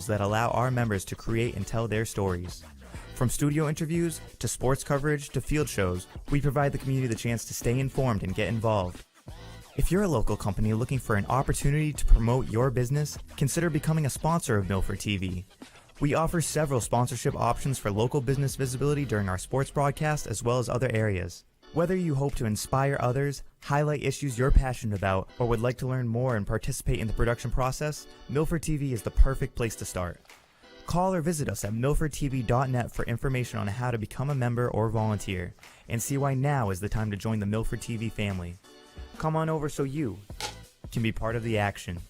that allow our members to create and tell their stories. From studio interviews to sports coverage to field shows, we provide the community the chance to stay informed and get involved. If you're a local company looking for an opportunity to promote your business, consider becoming a sponsor of Milford TV. We offer several sponsorship options for local business visibility during our sports broadcast as well as other areas. Whether you hope to inspire others, highlight issues you're passionate about, or would like to learn more and participate in the production process, Milford TV is the perfect place to start. Call or visit us at milfordtv.net for information on how to become a member or volunteer, and see why now is the time to join the Milford TV family. Come on over so you can be part of the action.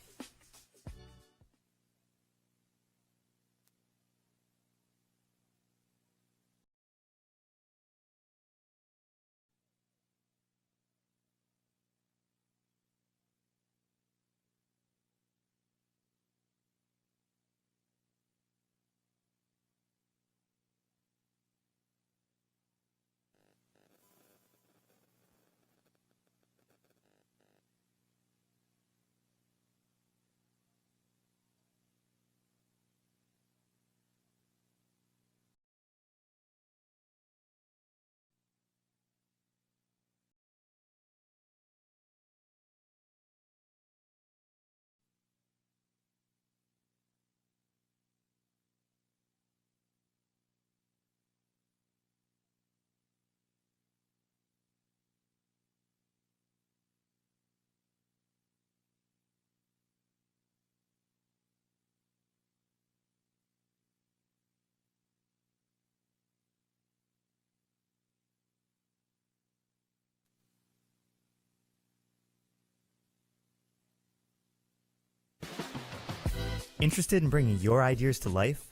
Interested in bringing your ideas to life?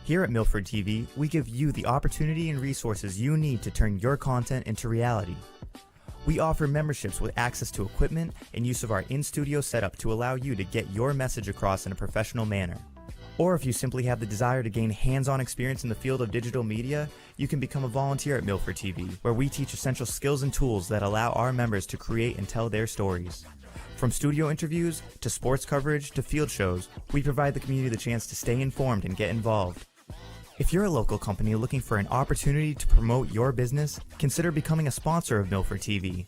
Here at Milford TV, we give you the opportunity and resources you need to turn your content into reality. We offer memberships with access to equipment and use of our in-studio setup to allow you to get your message across in a professional manner. Or if you simply have the desire to gain hands-on experience in the field of digital media, you can become a volunteer at Milford TV, where we teach essential skills and tools that allow our members to create and tell their stories. From studio interviews to sports coverage to field shows, we provide the community the chance to stay informed and get involved. If you're a local company looking for an opportunity to promote your business, consider becoming a sponsor of Milford TV.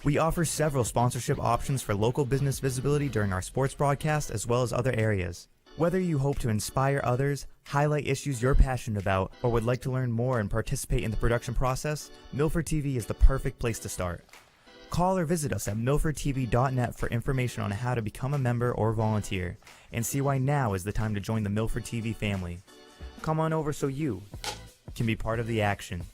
We offer several sponsorship options for local business visibility during our sports broadcast as well as other areas. Whether you hope to inspire others, highlight issues you're passionate about, or would like to learn more and participate in the production process, Milford TV is the perfect place to start. Call or visit us at milfordtv.net for information on how to become a member or volunteer, and see why now is the time to join the Milford TV family. Come on over so you can be part of the action.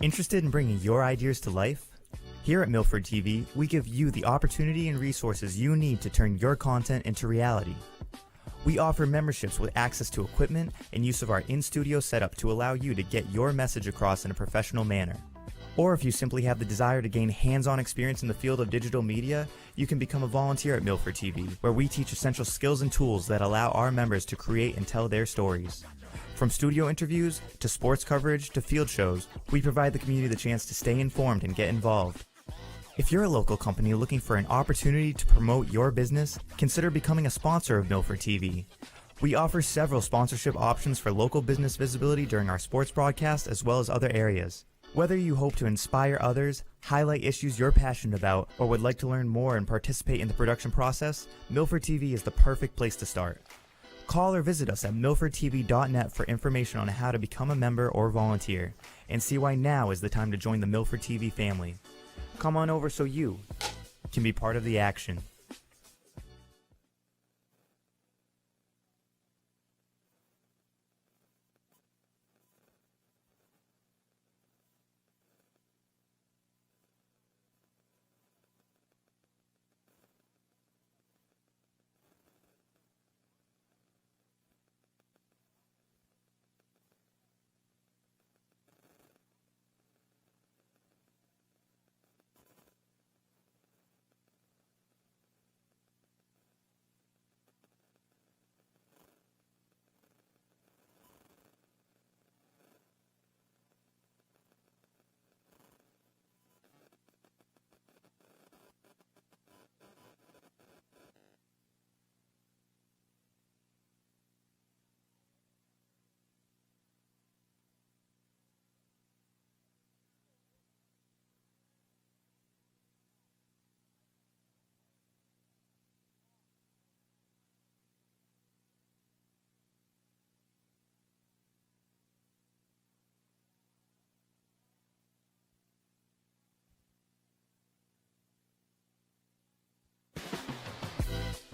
Interested in bringing your ideas to life? Here at Milford TV, we give you the opportunity and resources you need to turn your content into reality. We offer memberships with access to equipment and use of our in-studio setup to allow you to get your message across in a professional manner. Or if you simply have the desire to gain hands-on experience in the field of digital media, you can become a volunteer at Milford TV, where we teach essential skills and tools that allow our members to create and tell their stories. From studio interviews to sports coverage to field shows, we provide the community the chance to stay informed and get involved. If you're a local company looking for an opportunity to promote your business, consider becoming a sponsor of Milford TV. We offer several sponsorship options for local business visibility during our sports broadcast as well as other areas. Whether you hope to inspire others, highlight issues you're passionate about, or would like to learn more and participate in the production process, Milford TV is the perfect place to start. Call or visit us at milfordtv.net for information on how to become a member or volunteer, and see why now is the time to join the Milford TV family. Come on over so you can be part of the action.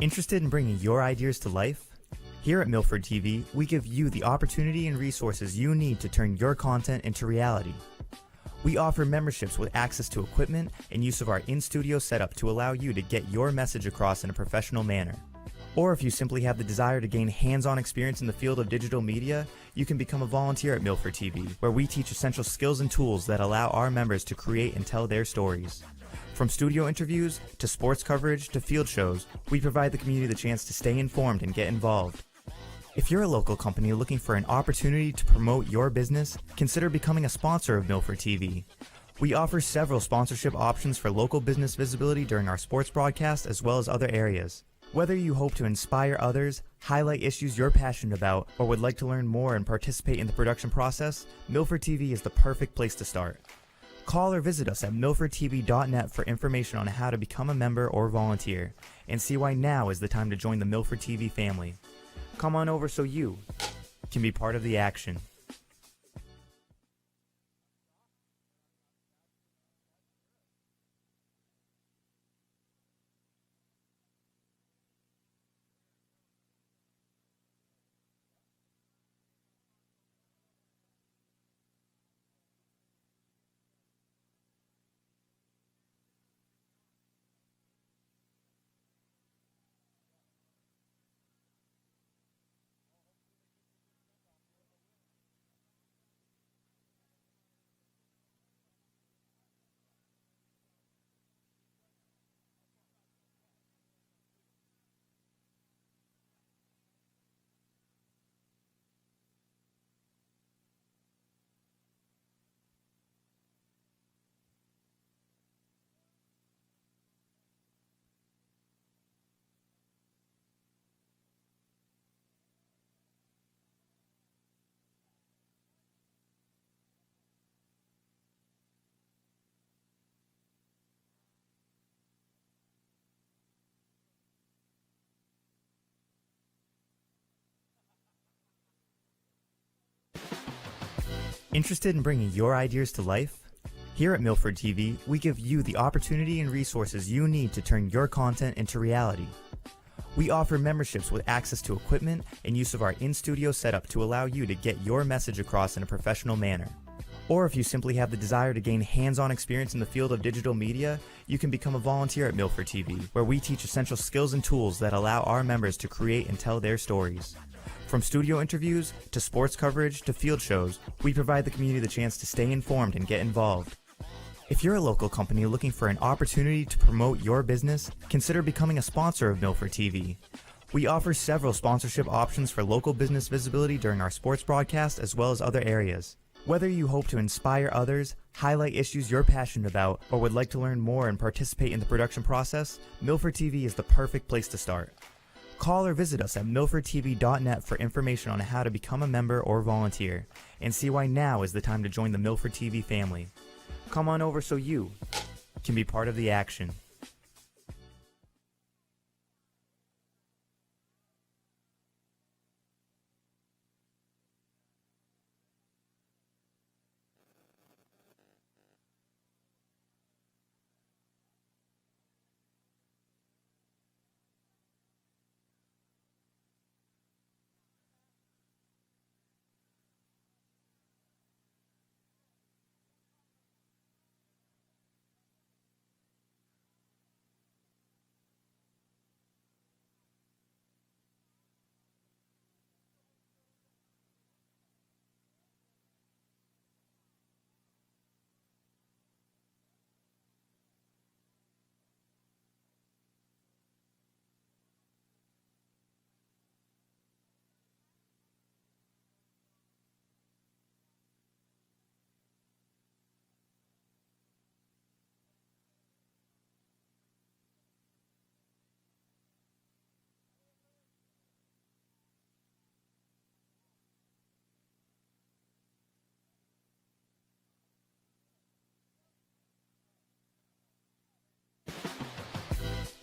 Interested in bringing your ideas to life? Here at Milford TV, we give you the opportunity and resources you need to turn your content into reality. We offer memberships with access to equipment and use of our in-studio setup to allow you to get your message across in a professional manner. Or if you simply have the desire to gain hands-on experience in the field of digital media, you can become a volunteer at Milford TV, where we teach essential skills and tools that allow our members to create and tell their stories. From studio interviews, to sports coverage, to field shows, we provide the community the chance to stay informed and get involved. If you're a local company looking for an opportunity to promote your business, consider becoming a sponsor of Milford TV. We offer several sponsorship options for local business visibility during our sports broadcast as well as other areas. Whether you hope to inspire others, highlight issues you're passionate about, or would like to learn more and participate in the production process, Milford TV is the perfect place to start. Call or visit us at milfordtv.net for information on how to become a member or volunteer, and see why now is the time to join the Milford TV family. Come on over so you can be part of the action. Interested in bringing your ideas to life? Here at Milford TV, we give you the opportunity and resources you need to turn your content into reality. We offer memberships with access to equipment and use of our in-studio setup to allow you to get your message across in a professional manner. Or if you simply have the desire to gain hands-on experience in the field of digital media, you can become a volunteer at Milford TV, where we teach essential skills and tools that allow our members to create and tell their stories. From studio interviews, to sports coverage, to field shows, we provide the community the chance to stay informed and get involved. If you're a local company looking for an opportunity to promote your business, consider becoming a sponsor of Milford TV. We offer several sponsorship options for local business visibility during our sports broadcast as well as other areas. Whether you hope to inspire others, highlight issues you're passionate about, or would like to learn more and participate in the production process, Milford TV is the perfect place to start. Call or visit us at milfordtv.net for information on how to become a member or volunteer, and see why now is the time to join the Milford TV family. Come on over so you can be part of the action.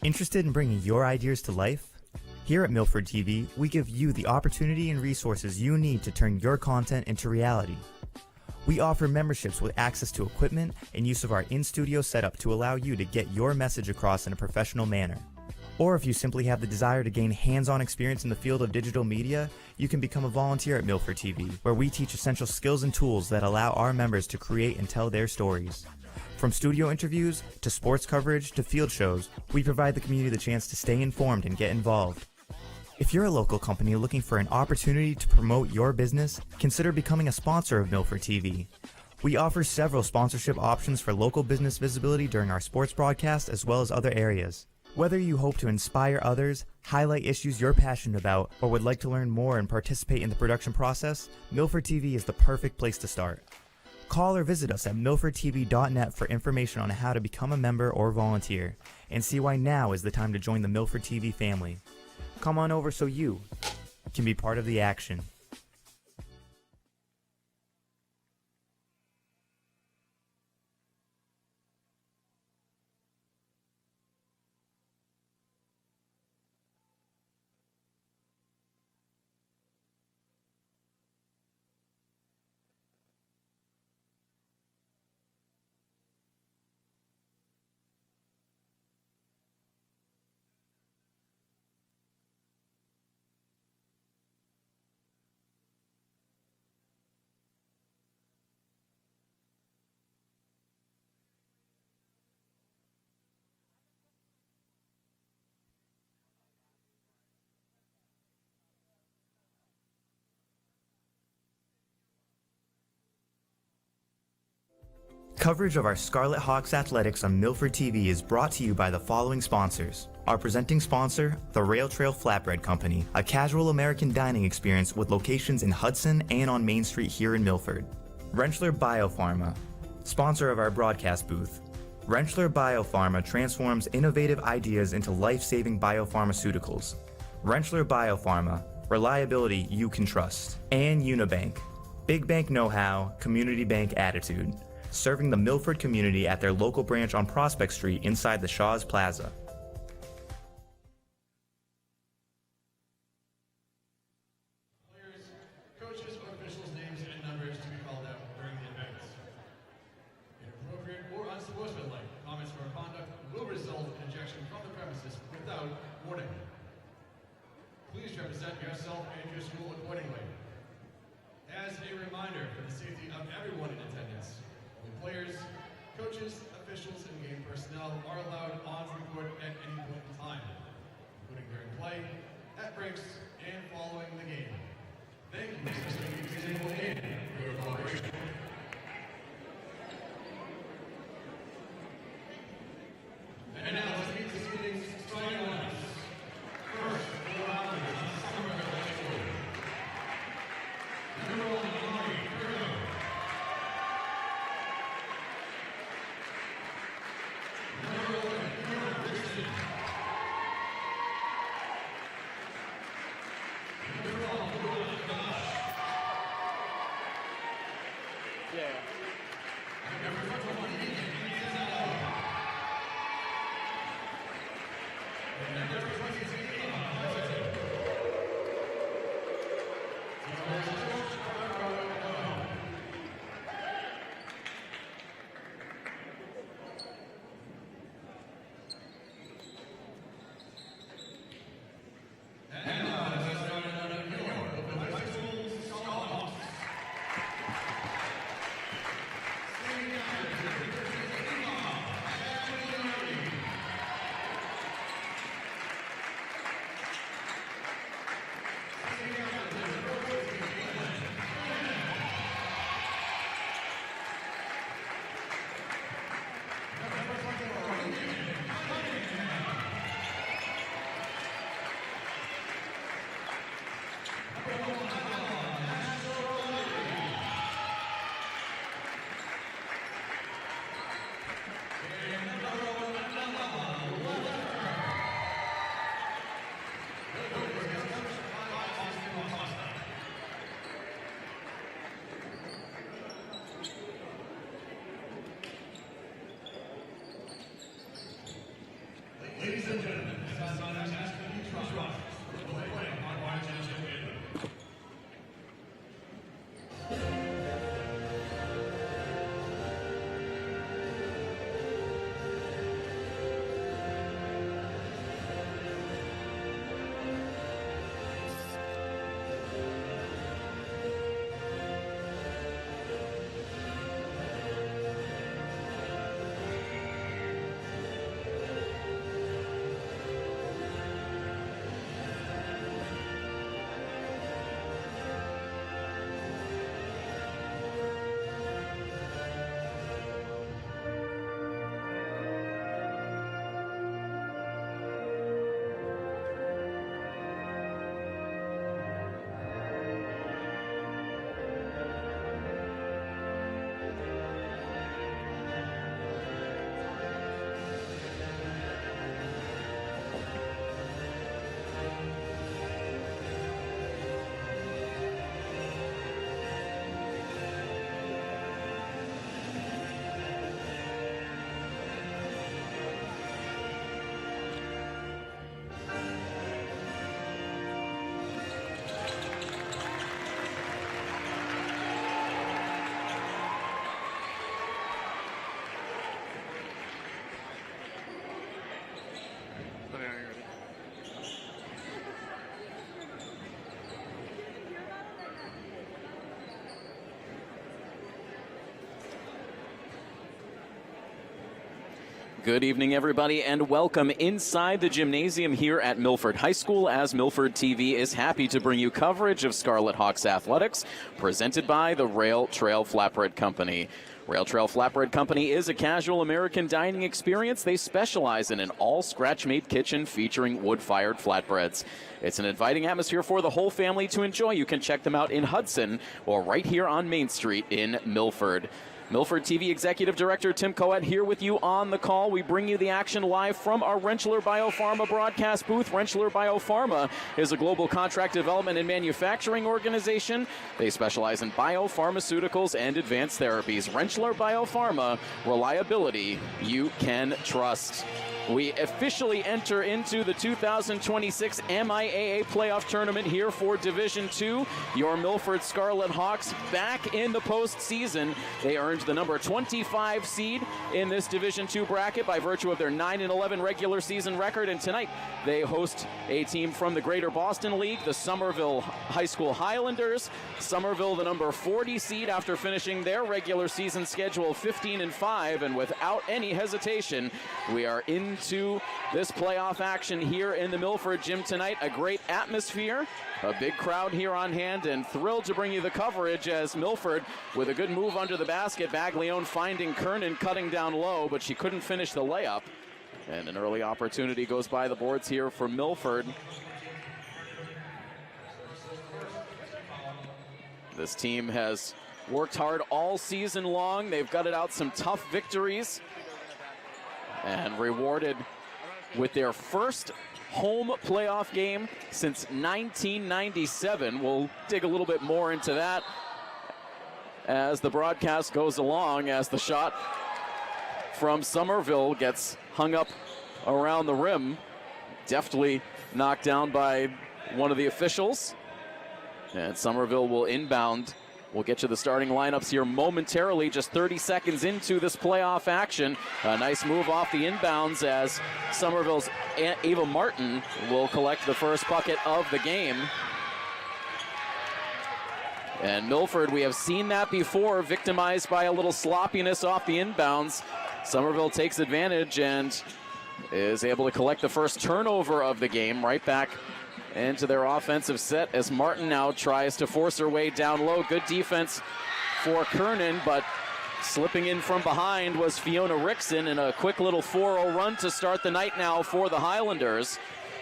Interested in bringing your ideas to life? Here at Milford TV, we give you the opportunity and resources you need to turn your content into reality. We offer memberships with access to equipment and use of our in-studio setup to allow you to get your message across in a professional manner. Or if you simply have the desire to gain hands-on experience in the field of digital media, you can become a volunteer at Milford TV, where we teach essential skills and tools that allow our members to create and tell their stories. From studio interviews, to sports coverage, to field shows, we provide the community the chance to stay informed and get involved. If you're a local company looking for an opportunity to promote your business, consider becoming a sponsor of Milford TV. We offer several sponsorship options for local business visibility during our sports broadcast as well as other areas. Whether you hope to inspire others, highlight issues you're passionate about, or would like to learn more and participate in the production process, Milford TV is the perfect place to start. Call or visit us at milfordtv.net for information on how to become a member or volunteer, and see why now is the time to join the Milford TV family. Come on over so you can be part of the action. Coverage of our Scarlet Hawks athletics on Milford TV is brought to you by the following sponsors. Our presenting sponsor, the Rail Trail Flatbread Company, a casual American dining experience with locations in Hudson and on Main Street here in Milford. Rentschler Biopharma, sponsor of our broadcast booth. Rentschler Biopharma transforms innovative ideas into life-saving biopharmaceuticals. Rentschler Biopharma, reliability you can trust. And Unibank, big bank know-how, community bank attitude. Serving the Milford community at their local branch on Prospect Street inside the Shaw's Plaza. Players, coaches, or officials' names and numbers to be called out during the events. Inappropriate or unsportsmanlike comments or conduct will result in ejection from the premises without warning. Please represent yourself and your school accordingly. As a reminder for the safety of everyone in attendance, only players, coaches, officials, and game personnel are allowed on the court at any point in time, including during play, at breaks, and following the game. Thank you for listening to the example and your cooperation. And now let's meet the meetings starting on us. First, the round is Somerville High School. Number 1, Ari Curto. Number 11, Richardson. Good evening, everybody, and welcome inside the gymnasium here at Milford High School, as Milford TV is happy to bring you coverage of Scarlet Hawks athletics, presented by the Rail Trail Flatbread Company. Rail Trail Flatbread Company is a casual American dining experience. They specialize in an all-scratch-made kitchen featuring wood-fired flatbreads. It's an inviting atmosphere for the whole family to enjoy. You can check them out in Hudson or right here on Main Street in Milford. Milford TV Executive Director Tim Coet here with you on the call. We bring you the action live from our Rentschler Biopharma broadcast booth. Rentschler Biopharma is a global contract development and manufacturing organization. They specialize in biopharmaceuticals and advanced therapies. Rentschler Biopharma, reliability you can trust. We officially enter into the 2026 MIAA playoff tournament here for Division II. Your Milford Scarlet Hawks back in the postseason. They earned the number 25 seed in this Division II bracket by virtue of their 9-11 regular season record. And tonight they host a team from the Greater Boston League, the Somerville High School Highlanders. Somerville, the number 40 seed after finishing their regular season schedule 15-5. And without any hesitation, we are into this playoff action here in the Milford Gym tonight. A great atmosphere, a big crowd here on hand, and thrilled to bring you the coverage as Milford, with a good move under the basket, Baglione finding Kernan cutting down low, but she couldn't finish the layup. And an early opportunity goes by the boards here for Milford. This team has worked hard all season long. They've gutted out some tough victories and rewarded with their first home playoff game since 1997. We'll dig a little bit more into that as the broadcast goes along, as the shot from Somerville gets hung up around the rim, deftly knocked down by one of the officials. And Somerville will inbound. We'll get you the starting lineups here momentarily, just 30 seconds into this playoff action. A nice move off the inbounds as Somerville's Ava Martin will collect the first bucket of the game. And Milford, we have seen that before, victimized by a little sloppiness off the inbounds. Somerville takes advantage and is able to collect the first turnover of the game, right back into their offensive set as Martin now tries to force her way down low. Good defense for Kernan, but slipping in from behind was Fiona Rickson in a quick little 4-0 run to start the night now for the Highlanders.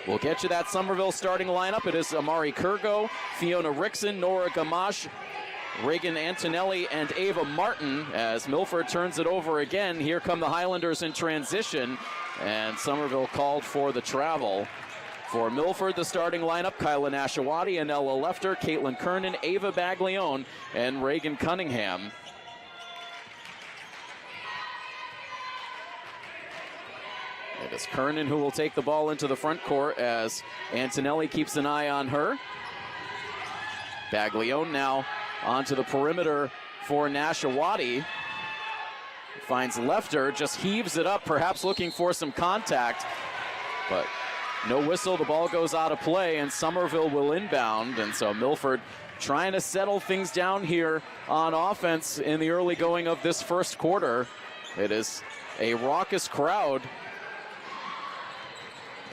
We'll get you that Somerville starting lineup. It is Amari Kurgo, Fiona Rickson, Nora Gamache, Reagan Antonelli, and Ava Martin as Milford turns it over again. Here come the Highlanders in transition, and Somerville called for the travel. For Milford, the starting lineup: Kyla Nashawati, Anella Lefter, Caitlin Kernan, Ava Baglione, and Reagan Cunningham. It is Kernan who will take the ball into the front court as Antonelli keeps an eye on her. Baglione now onto the perimeter for Nashawati. Finds Lefter, just heaves it up, perhaps looking for some contact, but no whistle. The ball goes out of play, and Somerville will inbound. And so Milford trying to settle things down here on offense in the early going of this first quarter. It is a raucous crowd.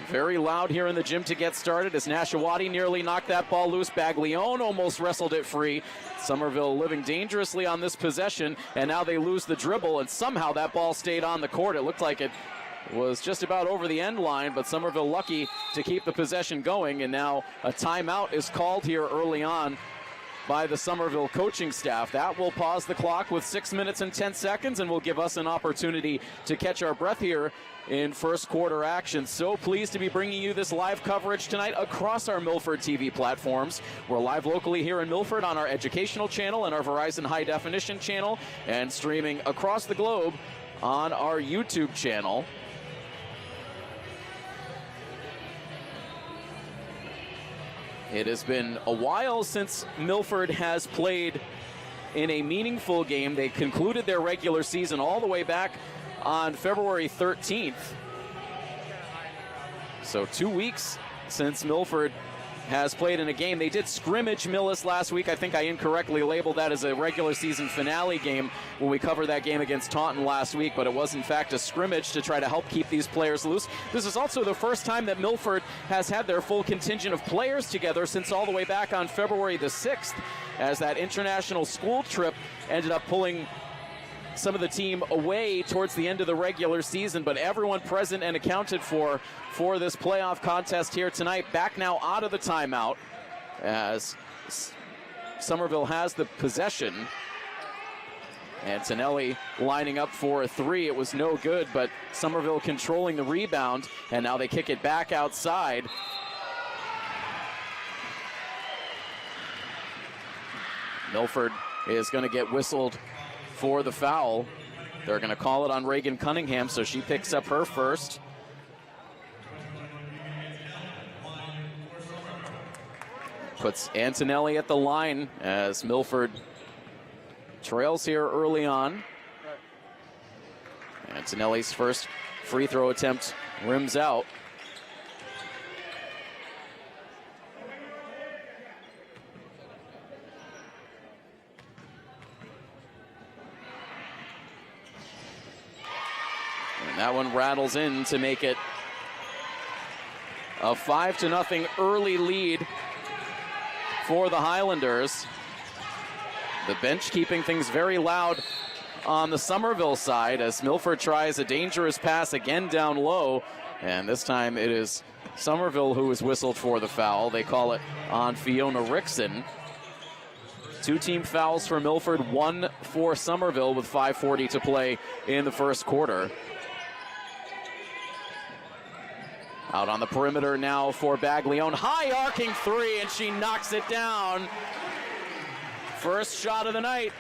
Very loud here in the gym to get started as Nashawati nearly knocked that ball loose. Baglione almost wrestled it free. Somerville living dangerously on this possession, and now they lose the dribble, and somehow that ball stayed on the court. It looked like it was just about over the end line, but Somerville lucky to keep the possession going, and now a timeout is called here early on by the Somerville coaching staff. That will pause the clock with 6 minutes and 10 seconds and will give us an opportunity to catch our breath here in first quarter action. So pleased to be bringing you this live coverage tonight across our Milford TV platforms. We're live locally here in Milford on our educational channel and our Verizon High Definition channel, and streaming across the globe on our YouTube channel. It has been a while since Milford has played in a meaningful game. They concluded their regular season all the way back on February 13th. So 2 weeks since Milford has played in a game. They did scrimmage Millis last week. I think I incorrectly labeled that as a regular season finale game when we covered that game against Taunton last week, but it was in fact a scrimmage to try to help keep these players loose. This is also the first time that Milford has had their full contingent of players together since all the way back on February the 6th, as that international school trip ended up pulling some of the team away towards the end of the regular season, but everyone present and accounted for this playoff contest here tonight. Back now out of the timeout as Somerville has the possession. Antonelli lining up for a three. It was no good, but Somerville controlling the rebound, and now they kick it back outside. Milford is going to get whistled for the foul. They're going to call it on Reagan Cunningham, so she picks up her first. Puts Antonelli at the line as Milford trails here early on. Antonelli's first free throw attempt rims out. That one rattles in to make it a 5-0 early lead for the Highlanders. The bench keeping things very loud on the Somerville side as Milford tries a dangerous pass again down low, and this time it is Somerville who is whistled for the foul. They call it on Fiona Rickson. 2 team fouls for Milford, 1 for Somerville with 5:40 to play in the first quarter. Out on the perimeter now for Baglione. High arcing three, and she knocks it down. First shot of the night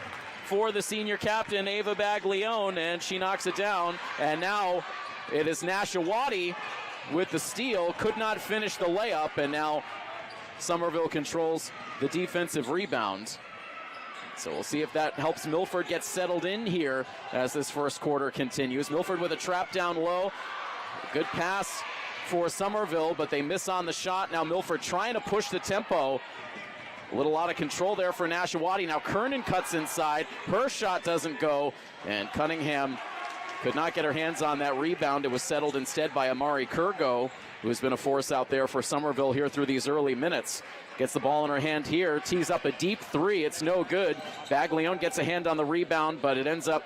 for the senior captain, Ava Baglione, and she knocks it down. And now it is Nashawati with the steal. Could not finish the layup, and now Somerville controls the defensive rebound. So we'll see if that helps Milford get settled in here as this first quarter continues. Milford with a trap down low. Good pass for Somerville, but they miss on the shot. Now Milford trying to push the tempo. A little out of control there for Nashawati. Now Kernan cuts inside. Her shot doesn't go, and Cunningham could not get her hands on that rebound. It was settled instead by Amari Kurgo, who has been a force out there for Somerville here through these early minutes. Gets the ball in her hand here, tees up a deep three. It's no good. Baglione gets a hand on the rebound, but it ends up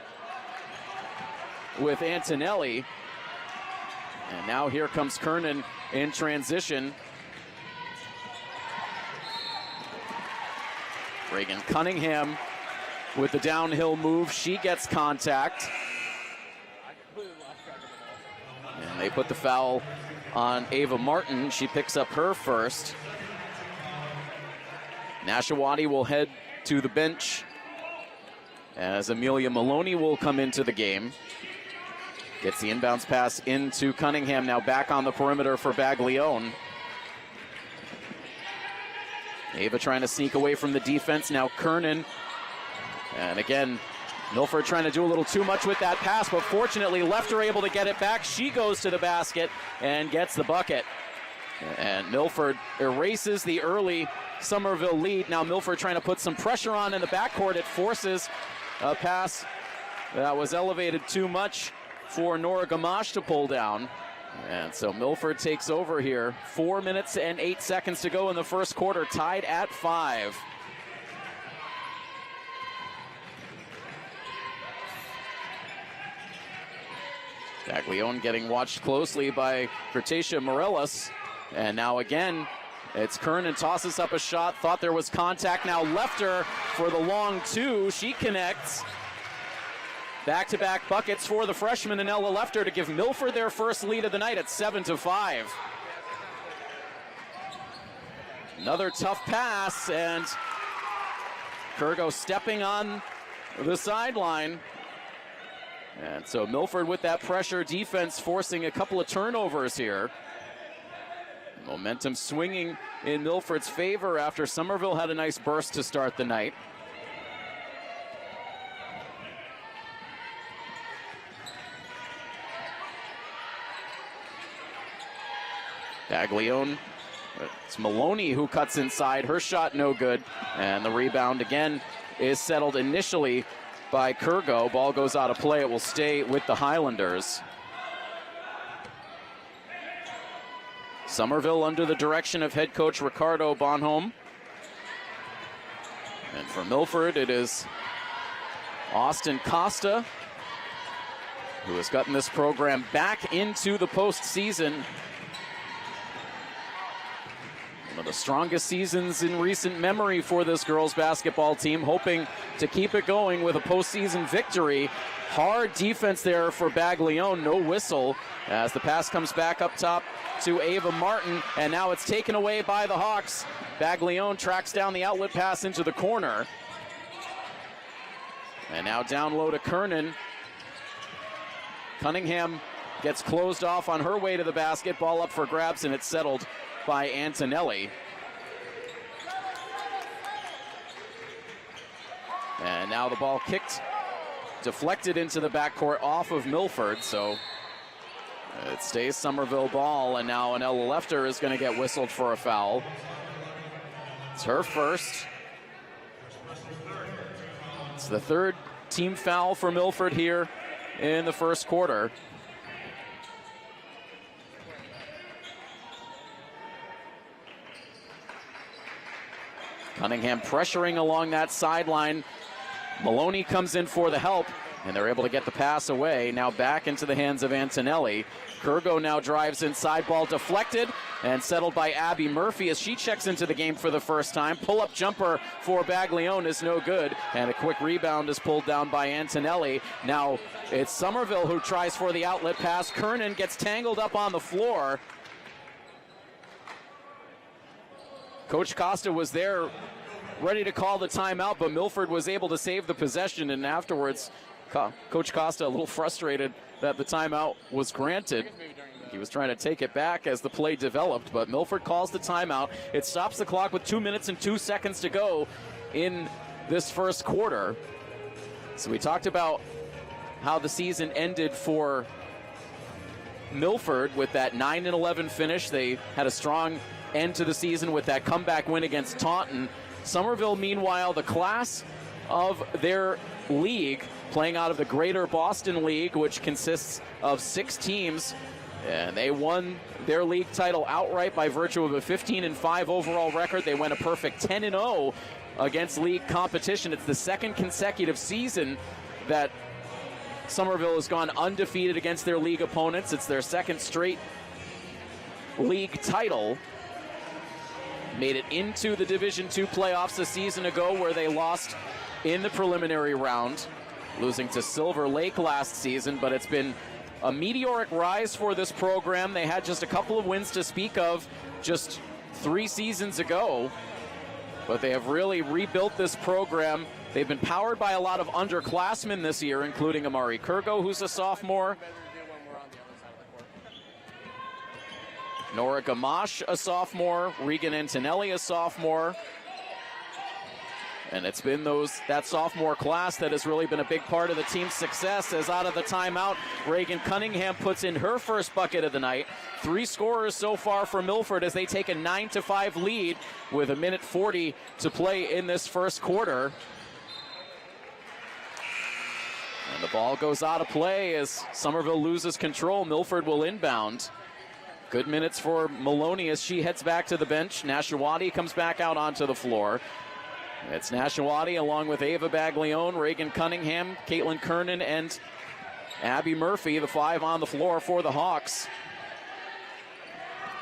with Antonelli. And now here comes Kernan in transition. Reagan Cunningham with the downhill move. She gets contact. And they put the foul on Ava Martin. She picks up her first. Nashawati will head to the bench as Amelia Maloney will come into the game. Gets the inbounds pass into Cunningham, now back on the perimeter for Baglione. Ava trying to sneak away from the defense, now Kernan. And again, Milford trying to do a little too much with that pass, but fortunately Lefter able to get it back. She goes to the basket and gets the bucket. And Milford erases the early Somerville lead. Now Milford trying to put some pressure on in the backcourt. It forces a pass that was elevated too much for Nora Gamache to pull down. And so Milford takes over here. 4 minutes and 8 seconds to go in the first quarter, tied at 5. Baglione getting watched closely by Cretacia Morelos. And now again, it's Kernan tosses up a shot. Thought there was contact. Now Lefter for the long two. She connects. Back-to-back buckets for the freshman and Ella Lefter to give Milford their first lead of the night at 7-5. Another tough pass, and Kurgo stepping on the sideline. And so Milford with that pressure defense forcing a couple of turnovers here. Momentum swinging in Milford's favor after Somerville had a nice burst to start the night. Baglione It's Maloney who cuts inside. Her shot no good. And the rebound again is settled initially by Kurgo. Ball goes out of play. It will stay with the Highlanders. Somerville under the direction of head coach Ricardo Bonhomme. And for Milford, it is Austin Costa, who has gotten this program back into the postseason. One of the strongest seasons in recent memory for this girls basketball team, hoping to keep it going with a postseason victory. Hard defense there for Baglione, no whistle, as the pass comes back up top to Ava Martin, and now it's taken away by the Hawks. Baglione tracks down the outlet pass into the corner. And now down low to Kernan. Cunningham gets closed off on her way to the basket. Ball up for grabs, and it's settled by Antonelli. And now the ball kicked, deflected into the backcourt off of Milford, so it stays Somerville ball, and now an Ella Lefter is going to get whistled for a foul. It's her first. It's the third team foul for Milford here in the first quarter. Cunningham pressuring along that sideline. Maloney comes in for the help, and they're able to get the pass away. Now back into the hands of Antonelli. Kurgo now drives inside, ball deflected and settled by Abby Murphy as she checks into the game for the first time. Pull-up jumper for Baglione is no good, and a quick rebound is pulled down by Antonelli. Now it's Somerville who tries for the outlet pass. Kernan gets tangled up on the floor. Coach Costa was there ready to call the timeout, but Milford was able to save the possession, and afterwards Coach Costa a little frustrated that the timeout was granted. He was trying to take it back as the play developed, but Milford calls the timeout. It stops the clock with 2 minutes and 2 seconds to go in this first quarter. So we talked about how the season ended for Milford with that 9-11 finish. They had a strong end to the season with that comeback win against Taunton. Somerville, meanwhile, the class of their league, playing out of the Greater Boston League, which consists of 6 teams, and they won their league title outright by virtue of a 15-5 overall record. They went a perfect 10-0 against league competition. It's the second consecutive season that Somerville has gone undefeated against their league opponents. It's their second straight league title. Made it into the Division II playoffs a season ago, where they lost in the preliminary round, losing to Silver Lake last season, but it's been a meteoric rise for this program. They had just a couple of wins to speak of just 3 seasons ago, but they have really rebuilt this program. They've been powered by a lot of underclassmen this year, including Amari Kurgo, who's a sophomore, Nora Gamache, a sophomore, Regan Antonelli, a sophomore. And it's been that sophomore class that has really been a big part of the team's success, as out of the timeout, Reagan Cunningham puts in her first bucket of the night. 3 scorers so far for Milford as they take a 9-5 lead with 1:40 to play in this first quarter. And the ball goes out of play as Somerville loses control. Milford will inbound. Good minutes for Maloney as she heads back to the bench. Nashawati comes back out onto the floor. It's Nashawati along with Ava Baglione, Reagan Cunningham, Caitlin Kernan, and Abby Murphy, the 5 on the floor for the Hawks.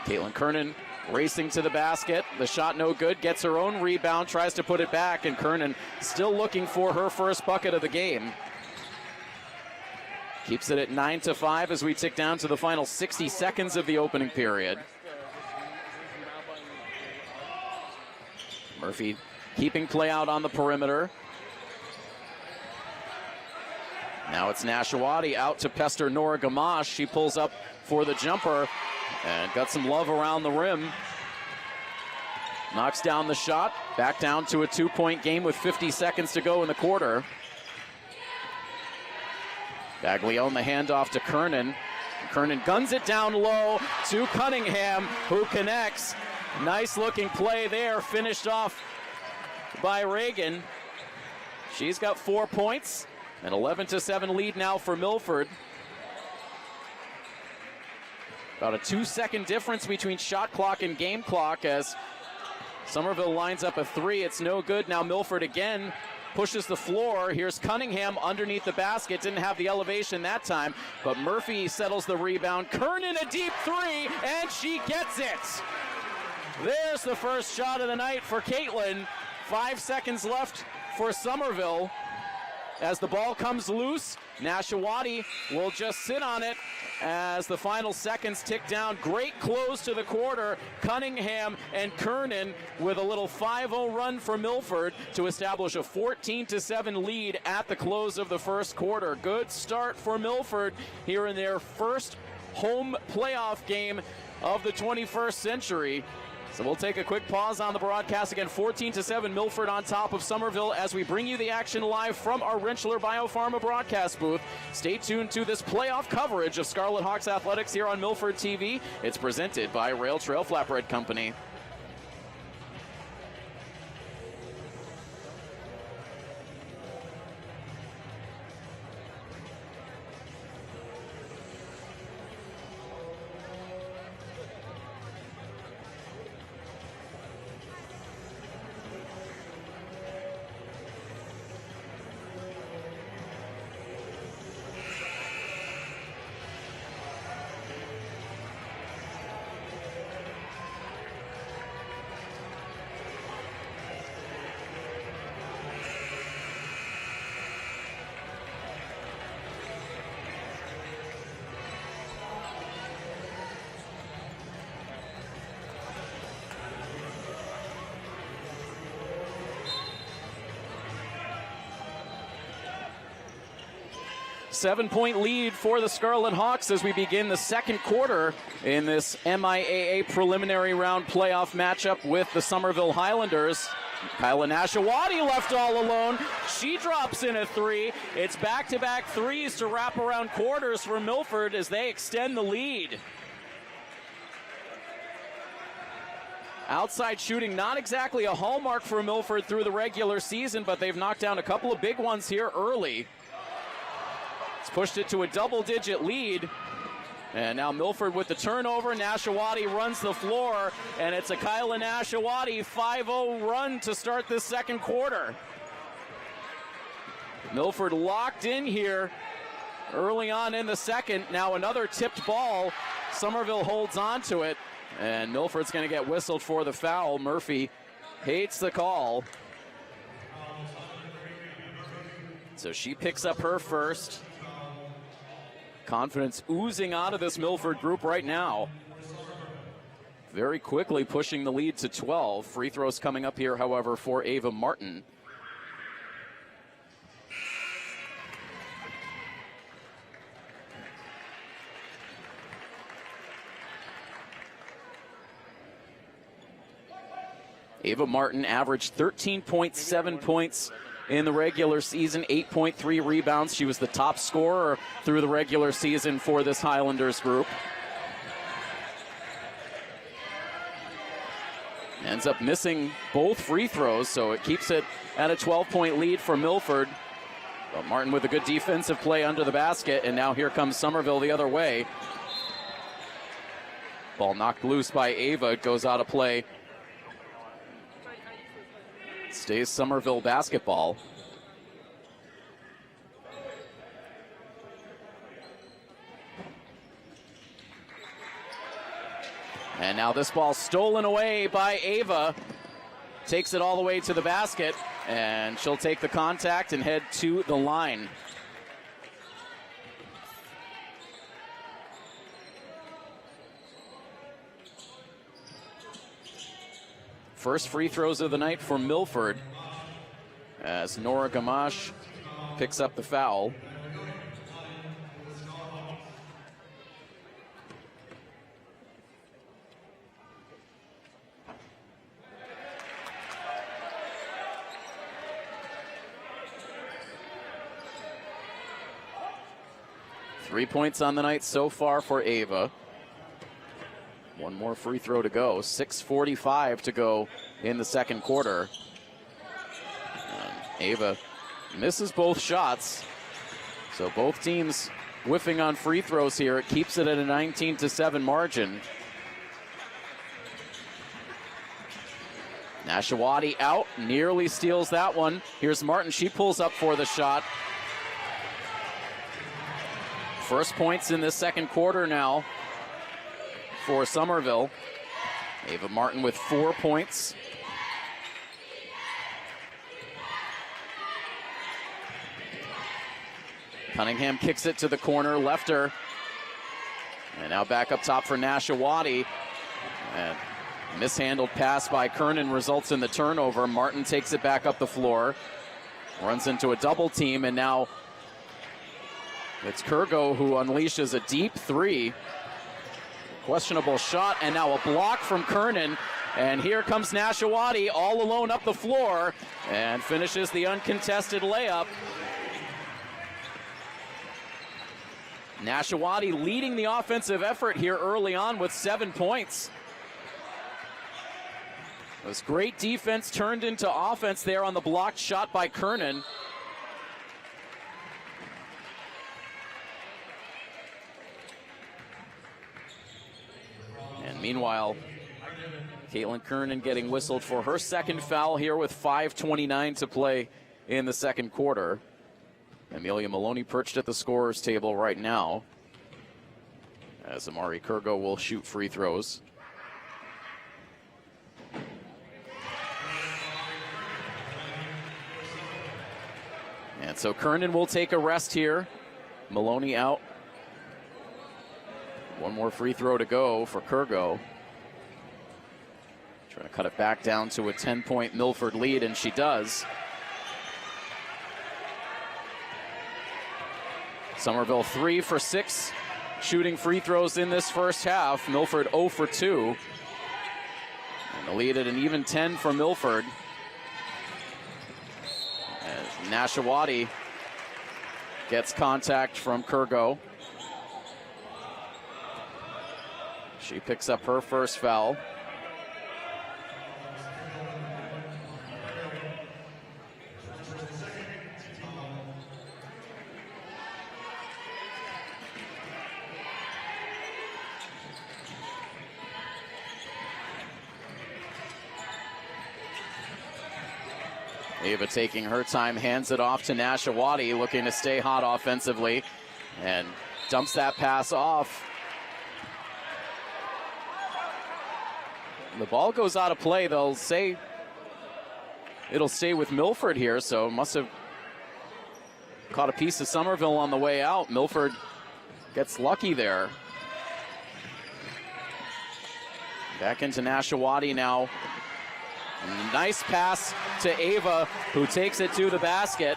Caitlin Kernan racing to the basket. The shot no good, gets her own rebound, tries to put it back, and Kernan still looking for her first bucket of the game. Keeps it at 9-5 as we tick down to the final 60 seconds of the opening period. Murphy keeping play out on the perimeter. Now it's Nashawati out to pester Nora Gamache. She pulls up for the jumper and got some love around the rim. Knocks down the shot. Back down to a 2-point game with 50 seconds to go in the quarter. Baglione the handoff to Kernan. Kernan guns it down low to Cunningham, who connects. Nice looking play there, finished off by Reagan. She's got 4 points, an 11-7 lead now for Milford. About a 2-second difference between shot clock and game clock as Somerville lines up a 3. It's no good. Now Milford again pushes the floor. Here's Cunningham underneath the basket. Didn't have the elevation that time, but Murphy settles the rebound. Kernan a deep 3, and she gets it. There's the first shot of the night for Caitlin. 5 seconds left for Somerville. As the ball comes loose, Nashawati will just sit on it as the final seconds tick down. Great close to the quarter. Cunningham and Kernan with a little 5-0 run for Milford to establish a 14-7 lead at the close of the first quarter. Good start for Milford here in their first home playoff game of the 21st century. So we'll take a quick pause on the broadcast. Again, 14-7, Milford on top of Somerville as we bring you the action live from our Rentschler Biopharma broadcast booth. Stay tuned to this playoff coverage of Scarlet Hawks athletics here on Milford TV. It's presented by Rentschler Flatbread Company. Seven-point lead for the Scarlet Hawks as we begin the second quarter in this MIAA preliminary round playoff matchup with the Somerville Highlanders. Kyla Nashawati left all alone. She drops in a 3. It's back-to-back threes to wrap around quarters for Milford as they extend the lead. Outside shooting, not exactly a hallmark for Milford through the regular season, but they've knocked down a couple of big ones here early. It's pushed it to a double-digit lead. And now Milford with the turnover. Nashawati runs the floor, and it's a Kyla Nashawati 5-0 run to start this second quarter. Milford locked in here early on in the second. Now another tipped ball. Somerville holds on to it, and Milford's going to get whistled for the foul. Murphy hates the call. So she picks up her first. Confidence oozing out of this Milford group right now. Very quickly pushing the lead to 12. Free throws coming up here, however, for Ava Martin. Ava Martin averaged 13.7 points in the regular season, 8.3 rebounds. She was the top scorer through the regular season for this Highlanders group. Ends up missing both free throws, so it keeps it at a 12-point lead for Milford. But Martin with a good defensive play under the basket, and now here comes Somerville the other way. Ball knocked loose by Ava. It goes out of play. Stays Somerville basketball. And now this ball stolen away by Ava. Takes it all the way to the basket, and she'll take the contact and head to the line. First free throws of the night for Milford as Nora Gamache picks up the foul. Three points on the night so far for Ava. One more free throw to go. 6:45 to go in the second quarter. And Ava misses both shots. So both teams whiffing on free throws here. It keeps it at a 19-7 margin. Nashawati out, nearly steals that one. Here's Martin, she pulls up for the shot. First points in this second quarter now for Somerville. Ava Martin with 4 points. Cunningham kicks it to the corner, left her. And now back up top for Nashawati. And mishandled pass by Kernan results in the turnover. Martin takes it back up the floor. Runs into a double team, and now it's Kurgo who unleashes a deep three. Questionable shot, and now a block from Kernan. And here comes Nashawati all alone up the floor and finishes the uncontested layup. Nashawati leading the offensive effort here early on with 7 points. It was great defense turned into offense there on the blocked shot by Kernan. And meanwhile, Caitlin Kernan getting whistled for her second foul here with 5:29 to play in the second quarter. Amelia Maloney perched at the scorer's table right now, as Amari Kurgo will shoot free throws. And so Kernan will take a rest here. Maloney out. One more free throw to go for Kurgo. Trying to cut it back down to a 10-point Milford lead, and she does. Somerville 3 for 6 shooting free throws in this first half. Milford 0 for 2. And the lead at an even 10 for Milford. As Nashawati gets contact from Kurgo. She picks up her first foul. Ava taking her time, hands it off to Nashawati, looking to stay hot offensively, and dumps that pass off. The ball goes out of play. They'll say it'll stay with Milford here, so must have caught a piece of Somerville on the way out. Milford gets lucky there. Back into Nashawati now. Nice pass to Ava, who takes it to the basket.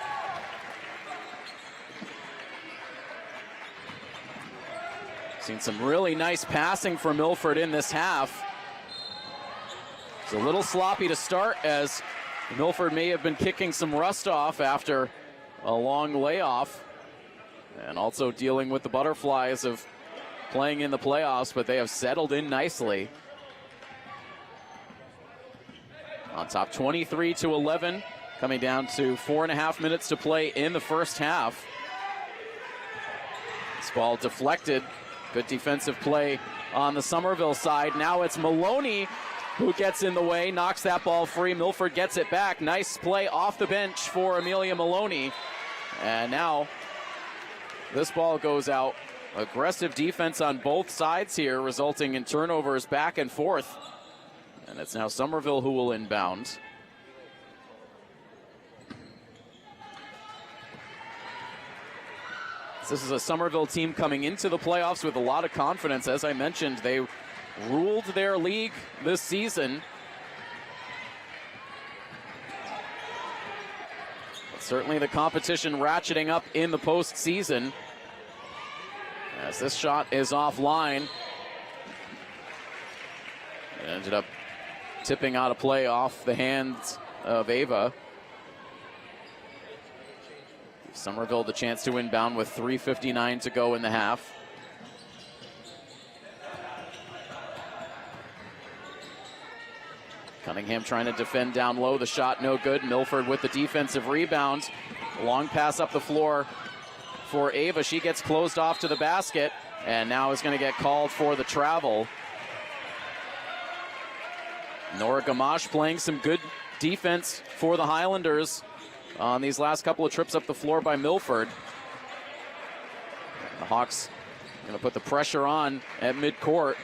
Seen some really nice passing from Milford in this half. It's a little sloppy to start, as Milford may have been kicking some rust off after a long layoff, and also dealing with the butterflies of playing in the playoffs, but they have settled in nicely. On top 23-11, coming down to 4.5 minutes to play in the first half. This ball deflected. Good defensive play on the Somerville side. Now it's Maloney who gets in the way, knocks that ball free. Milford gets it back. Nice play off the bench for Amelia Maloney. And now this ball goes out. Aggressive defense on both sides here, resulting in turnovers back and forth. And it's now Somerville who will inbound. This is a Somerville team coming into the playoffs with a lot of confidence. As I mentioned, they ruled their league this season. But certainly the competition ratcheting up in the postseason, as this shot is offline. It ended up tipping out of play off the hands of Ava. Somerville the chance to inbound with 3:59 to go in the half. Cunningham trying to defend down low. The shot no good. Milford with the defensive rebound. Long pass up the floor for Ava. She gets closed off to the basket and now is going to get called for the travel. Nora Gamache playing some good defense for the Highlanders on these last couple of trips up the floor by Milford. The Hawks going to put the pressure on at midcourt.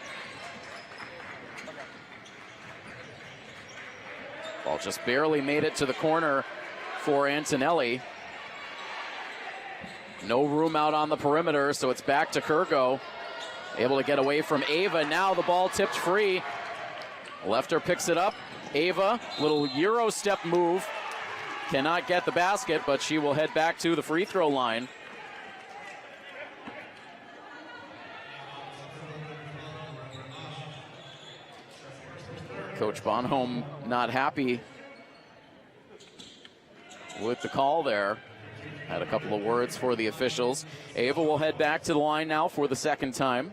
Ball just barely made it to the corner for Antonelli. No room out on the perimeter, so it's back to Kurgo. Able to get away from Ava. Now the ball tipped free. Lefter picks it up. Ava, little Euro step move. Cannot get the basket, but she will head back to the free throw line. Coach Bonhomme not happy with the call there. Had a couple of words for the officials. Ava will head back to the line now for the second time.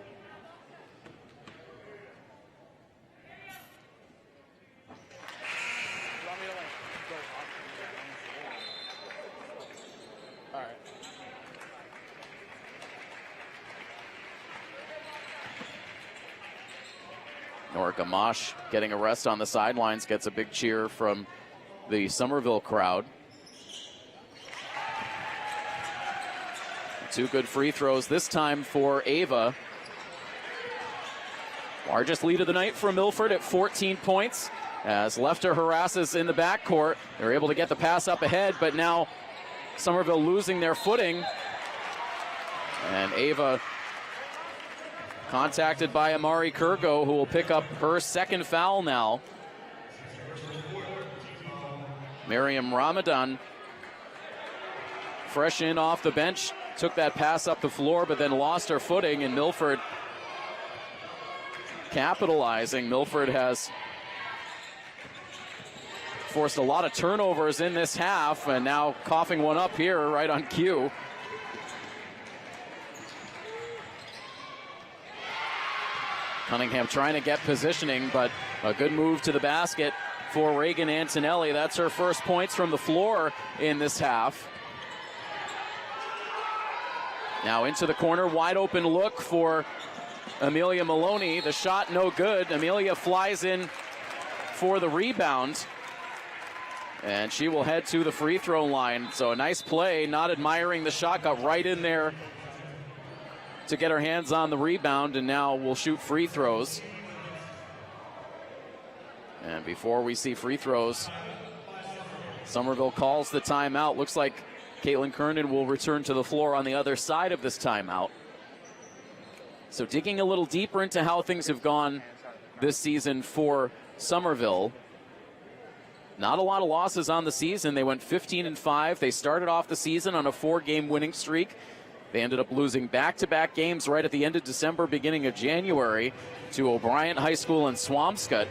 Nora Gamache getting a rest on the sidelines, gets a big cheer from the Somerville crowd. Two good free throws this time for Ava. Largest lead of the night for Milford at 14 points. As Lefter harasses in the backcourt, they're able to get the pass up ahead, but now Somerville losing their footing. And Ava contacted by Amari Kurgo, who will pick up her second foul now. Miriam Ramadan, fresh in off the bench, took that pass up the floor, but then lost her footing, and Milford capitalizing. Milford has forced a lot of turnovers in this half, and now coughing one up here right on cue. Cunningham trying to get positioning, but a good move to the basket for Reagan Antonelli. That's her first points from the floor in this half. Now into the corner, wide open look for Amelia Maloney. The shot no good. Amelia flies in for the rebound, and she will head to the free throw line. So a nice play, not admiring the shot, got right in there to get her hands on the rebound, and now we'll shoot free throws. And before we see free throws, Somerville calls the timeout. Looks like Caitlin Kernan will return to the floor on the other side of this timeout. So digging a little deeper into how things have gone this season for Somerville. Not a lot of losses on the season. They went 15-5. They started off the season on a 4-game winning streak. They ended up losing back-to-back games right at the end of December, beginning of January, to O'Brien High School in Swampscott.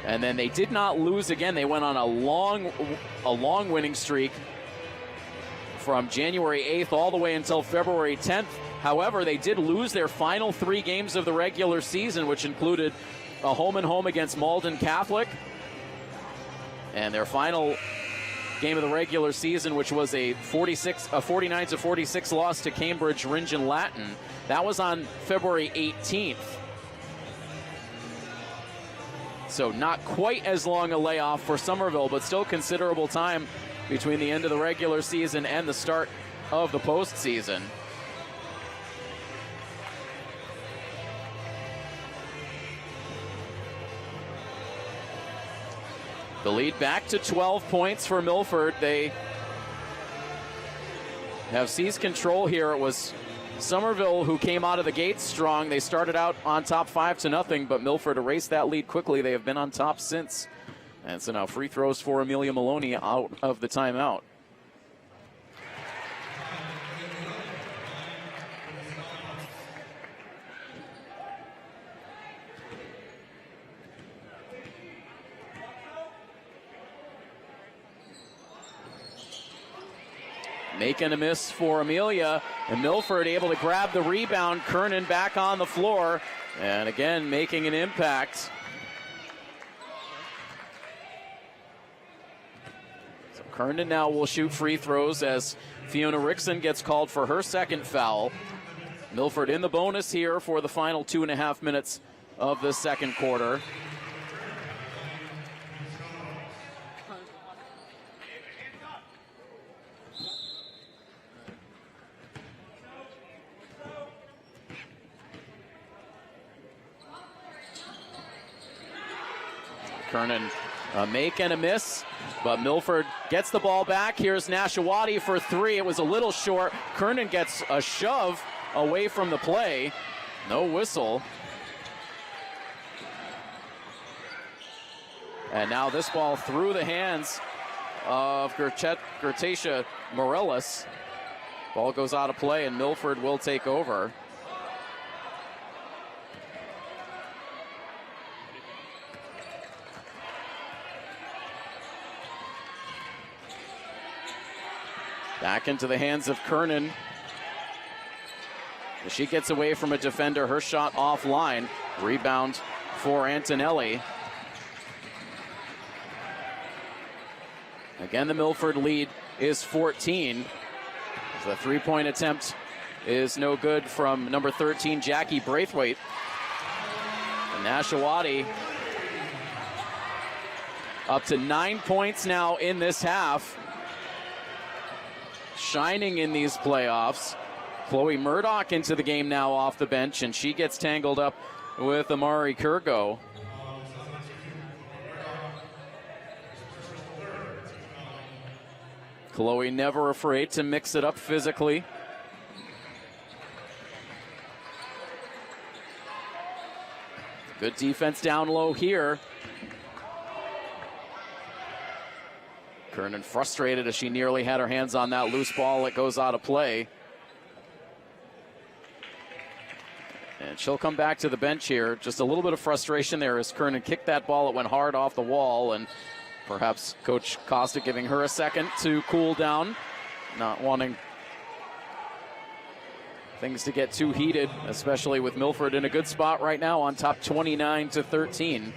And then they did not lose again. They went on a long winning streak from January 8th all the way until February 10th. However, they did lose their final 3 games of the regular season, which included a home-and-home against Malden Catholic, and their final game of the regular season, which was a 49-46 loss to Cambridge Ringen Latin. That was on February 18th. So not quite as long a layoff for Somerville, but still considerable time between the end of the regular season and the start of the postseason. The lead back to 12 points for Milford. They have seized control here. It was Somerville who came out of the gate strong. They started out on top 5-0, but Milford erased that lead quickly. They have been on top since. And so now free throws for Amelia Maloney out of the timeout. Making a miss for Amelia, and Milford able to grab the rebound. Kernan back on the floor, and again making an impact. Kernan now will shoot free throws as Fiona Rickson gets called for her second foul. Milford in the bonus here for the final 2.5 minutes of the second quarter. Kernan a make and a miss, but Milford gets the ball back. Here's Nashawati for three. It was a little short. Kernan gets a shove away from the play. No whistle. And now this ball through the hands of Gertasia Morellis. Ball goes out of play and Milford will take over. Back into the hands of Kernan. She gets away from a defender. Her shot offline. Rebound for Antonelli. Again, the Milford lead is 14. The three-point attempt is no good from number 13, Jackie Braithwaite. And Nashawati up to 9 points now in this half. Shining in these playoffs. Chloe Murdoch into the game now off the bench, and she gets tangled up with Amari Kurgo. Chloe never afraid to mix it up physically. Good defense down low here. Kernan frustrated as she nearly had her hands on that loose ball. It goes out of play. And she'll come back to the bench here. Just a little bit of frustration there as Kernan kicked that ball. It went hard off the wall, and perhaps Coach Costa giving her a second to cool down, not wanting things to get too heated, especially with Milford in a good spot right now on top 29-13.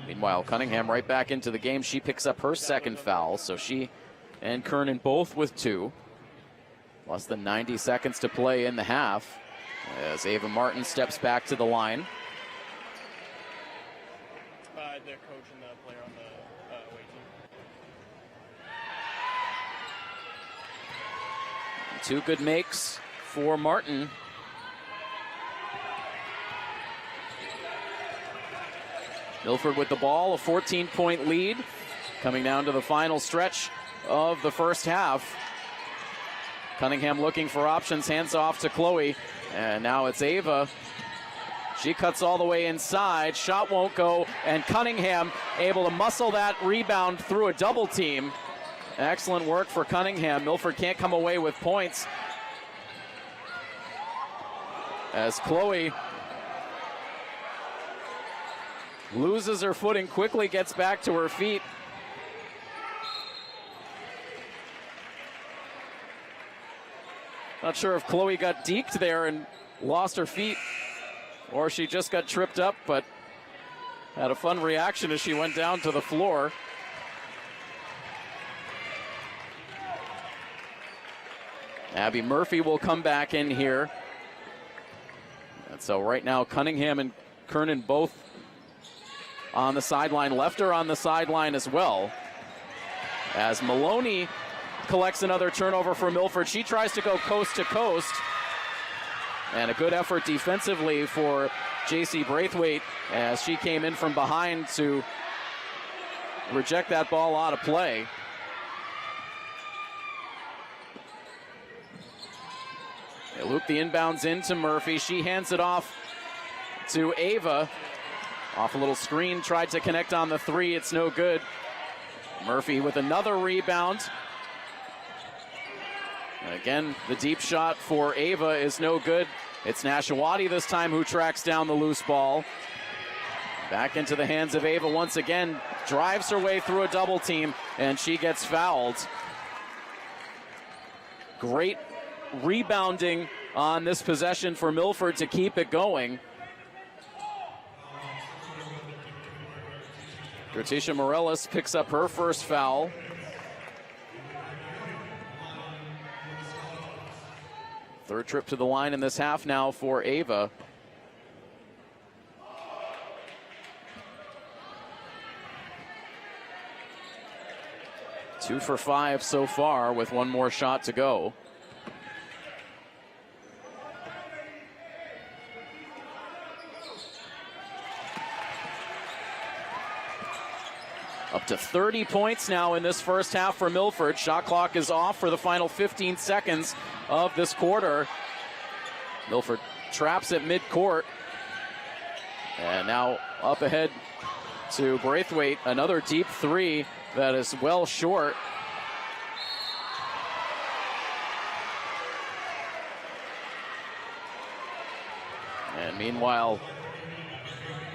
Meanwhile, Cunningham right back into the game. She picks up her second foul, so she and Kernan both with two. Less than 90 seconds to play in the half as Ava Martin steps back to the line. The coach and the player on the away team. Two good makes for Martin. Milford with the ball, a 14-point lead, coming down to the final stretch of the first half. Cunningham looking for options, hands off to Chloe, and now it's Ava. She cuts all the way inside, shot won't go, and Cunningham able to muscle that rebound through a double team. Excellent work for Cunningham. Milford can't come away with points as Chloe loses her footing, quickly gets back to her feet. Not sure if Chloe got deked there and lost her feet, or she just got tripped up, but had a fun reaction as she went down to the floor. Abby Murphy will come back in here. And so right now, Cunningham and Kernan both on the sideline. Lefter on the sideline as well. As Maloney collects another turnover for Milford. She tries to go coast to coast. And a good effort defensively for J.C. Braithwaite as she came in from behind to reject that ball out of play. They loop the inbounds into Murphy. She hands it off to Ava. Off a little screen, tried to connect on the three. It's no good. Murphy with another rebound. And again, the deep shot for Ava is no good. It's Nashawati this time who tracks down the loose ball. Back into the hands of Ava once again. Drives her way through a double team, and she gets fouled. Great rebounding on this possession for Milford to keep it going. Gratisha Morellis picks up her first foul. Third trip to the line in this half now for Ava. Two for 5 so far with one more shot to go. Up to 30 points now in this first half for Milford. Shot clock is off for the final 15 seconds of this quarter. Milford traps at midcourt. And now up ahead to Braithwaite. Another deep three that is well short. And meanwhile,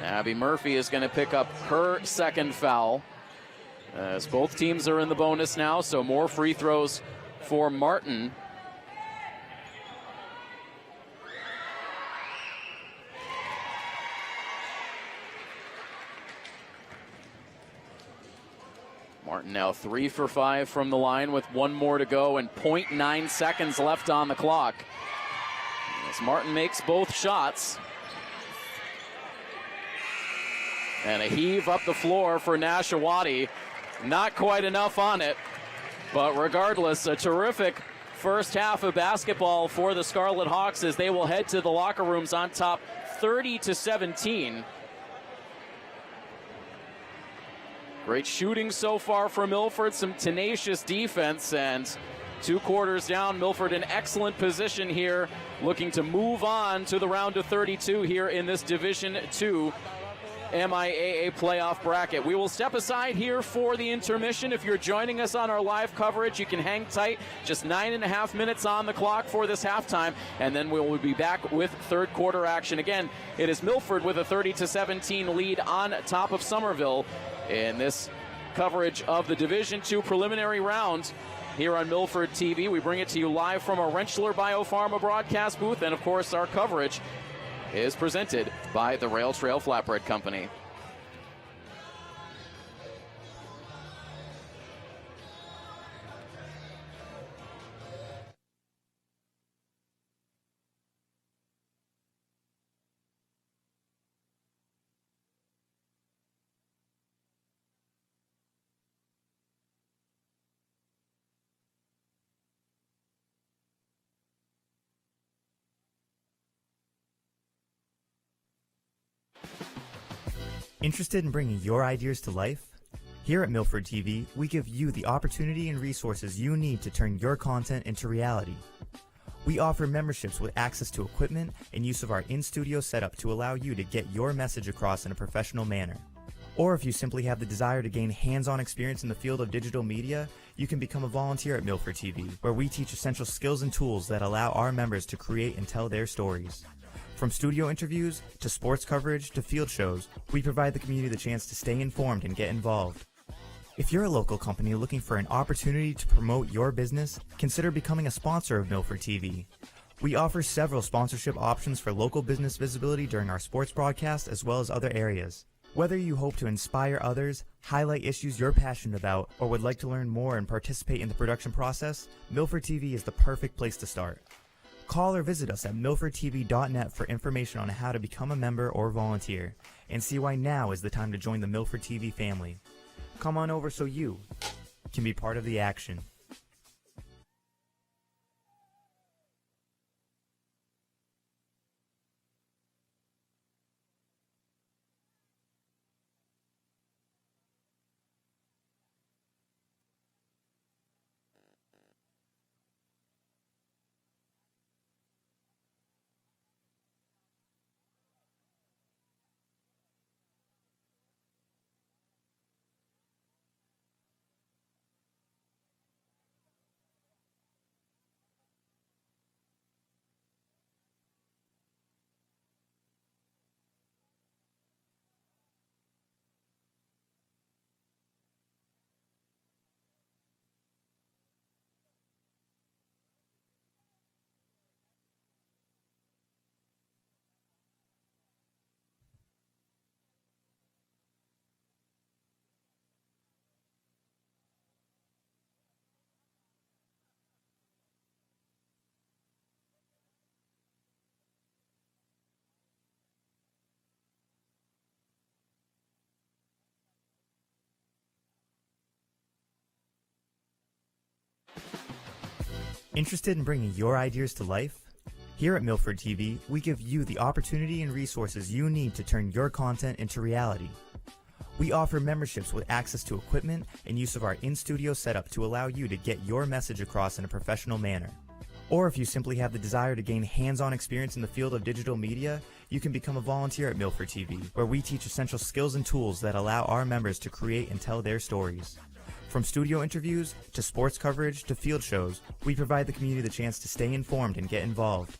Abby Murphy is going to pick up her second foul. As both teams are in the bonus now, so more free throws for Martin. Martin now 3 for 5 from the line with one more to go and 0.9 seconds left on the clock. As Martin makes both shots. And a heave up the floor for Nashawati. Not quite enough on it, but regardless, a terrific first half of basketball for the Scarlet Hawks as they will head to the locker rooms on top 30-17. Great shooting so far for Milford, some tenacious defense, and 2 quarters down, Milford in excellent position here, looking to move on to the round of 32 here in this Division II MIAA playoff bracket. We will step aside here for the intermission. If you're joining us on our live coverage, you can hang tight. Just 9.5 minutes on the clock for this halftime, and then we will be back with third quarter action. Again, it is Milford with a 30-17 lead on top of Somerville in this coverage of the Division II preliminary round here on Milford TV. We bring it to you live from our Rentschler Biopharma broadcast booth, and of course our coverage is presented by the Rail Trail Flatbread Company. Interested in bringing your ideas to life? Here at Milford TV, we give you the opportunity and resources you need to turn your content into reality. We offer memberships with access to equipment and use of our in-studio setup to allow you to get your message across in a professional manner. Or if you simply have the desire to gain hands-on experience in the field of digital media, you can become a volunteer at Milford TV, where we teach essential skills and tools that allow our members to create and tell their stories. From studio interviews, to sports coverage, to field shows, we provide the community the chance to stay informed and get involved. If you're a local company looking for an opportunity to promote your business, consider becoming a sponsor of Milford TV. We offer several sponsorship options for local business visibility during our sports broadcast as well as other areas. Whether you hope to inspire others, highlight issues you're passionate about, or would like to learn more and participate in the production process, Milford TV is the perfect place to start. Call or visit us at milfordtv.net for information on how to become a member or volunteer, and see why now is the time to join the Milford TV family. Come on over so you can be part of the action. Interested in bringing your ideas to life? Here at Milford TV, we give you the opportunity and resources you need to turn your content into reality. We offer memberships with access to equipment and use of our in-studio setup to allow you to get your message across in a professional manner. Or if you simply have the desire to gain hands-on experience in the field of digital media, you can become a volunteer at Milford TV, where we teach essential skills and tools that allow our members to create and tell their stories. From studio interviews, to sports coverage, to field shows, we provide the community the chance to stay informed and get involved.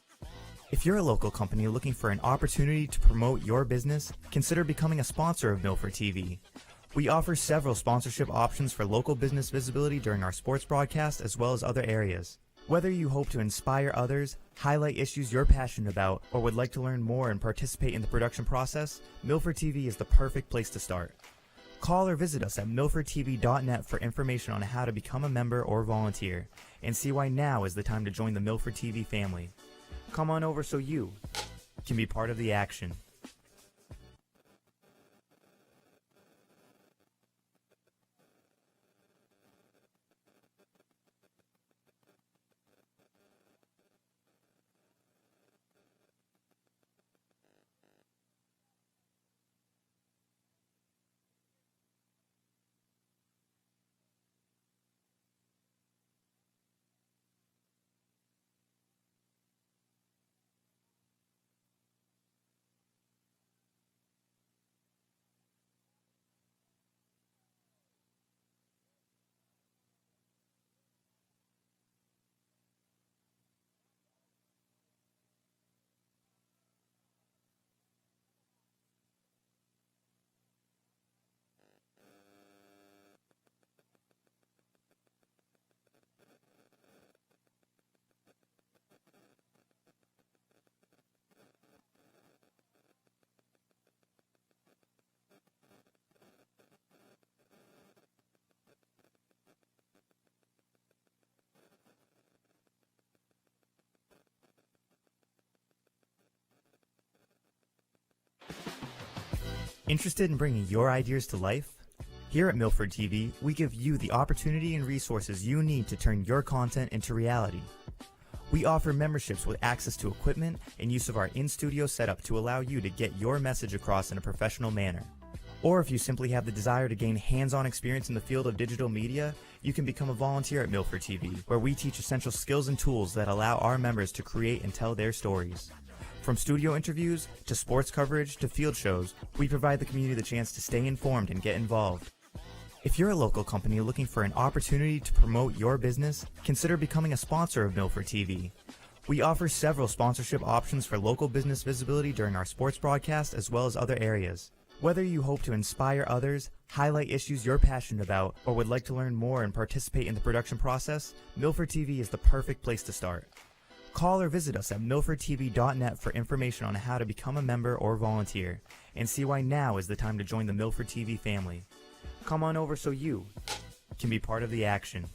If you're a local company looking for an opportunity to promote your business, consider becoming a sponsor of Milford TV. We offer several sponsorship options for local business visibility during our sports broadcast as well as other areas. Whether you hope to inspire others, highlight issues you're passionate about, or would like to learn more and participate in the production process, Milford TV is the perfect place to start. Call or visit us at milfordtv.net for information on how to become a member or volunteer, and see why now is the time to join the Milford TV family. Come on over so you can be part of the action. Interested in bringing your ideas to life? Here at Milford TV, we give you the opportunity and resources you need to turn your content into reality. We offer memberships with access to equipment and use of our in-studio setup to allow you to get your message across in a professional manner. Or if you simply have the desire to gain hands-on experience in the field of digital media, you can become a volunteer at Milford TV, where we teach essential skills and tools that allow our members to create and tell their stories. From studio interviews, to sports coverage, to field shows, we provide the community the chance to stay informed and get involved. If you're a local company looking for an opportunity to promote your business, consider becoming a sponsor of Milford TV. We offer several sponsorship options for local business visibility during our sports broadcast as well as other areas. Whether you hope to inspire others, highlight issues you're passionate about, or would like to learn more and participate in the production process, Milford TV is the perfect place to start. Call or visit us at milfordtv.net for information on how to become a member or volunteer, and see why now is the time to join the Milford TV family. Come on over so you can be part of the action.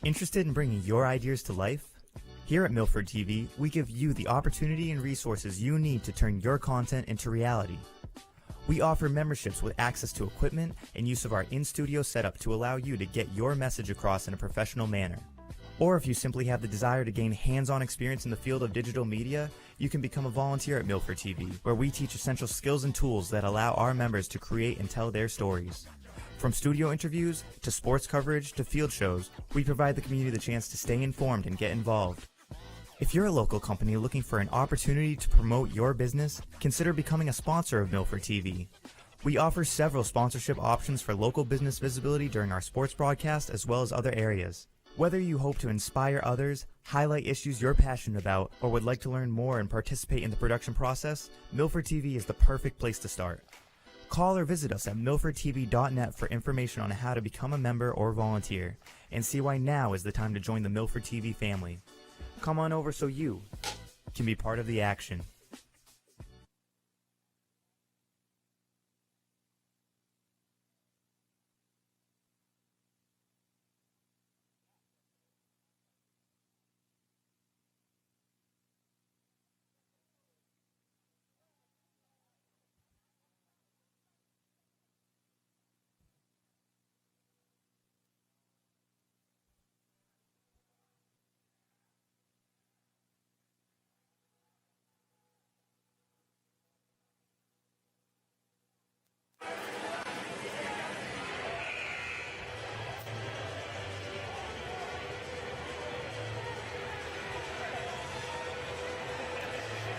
Interested in bringing your ideas to life? Here at Milford TV, we give you the opportunity and resources you need to turn your content into reality. We offer memberships with access to equipment and use of our in-studio setup to allow you to get your message across in a professional manner. Or if you simply have the desire to gain hands-on experience in the field of digital media, you can become a volunteer at Milford TV, where we teach essential skills and tools that allow our members to create and tell their stories. From studio interviews, to sports coverage, to field shows, we provide the community the chance to stay informed and get involved. If you're a local company looking for an opportunity to promote your business, consider becoming a sponsor of Milford TV. We offer several sponsorship options for local business visibility during our sports broadcast as well as other areas. Whether you hope to inspire others, highlight issues you're passionate about, or would like to learn more and participate in the production process, Milford TV is the perfect place to start. Call or visit us at milfordtv.net for information on how to become a member or volunteer, and see why now is the time to join the Milford TV family. Come on over so you can be part of the action.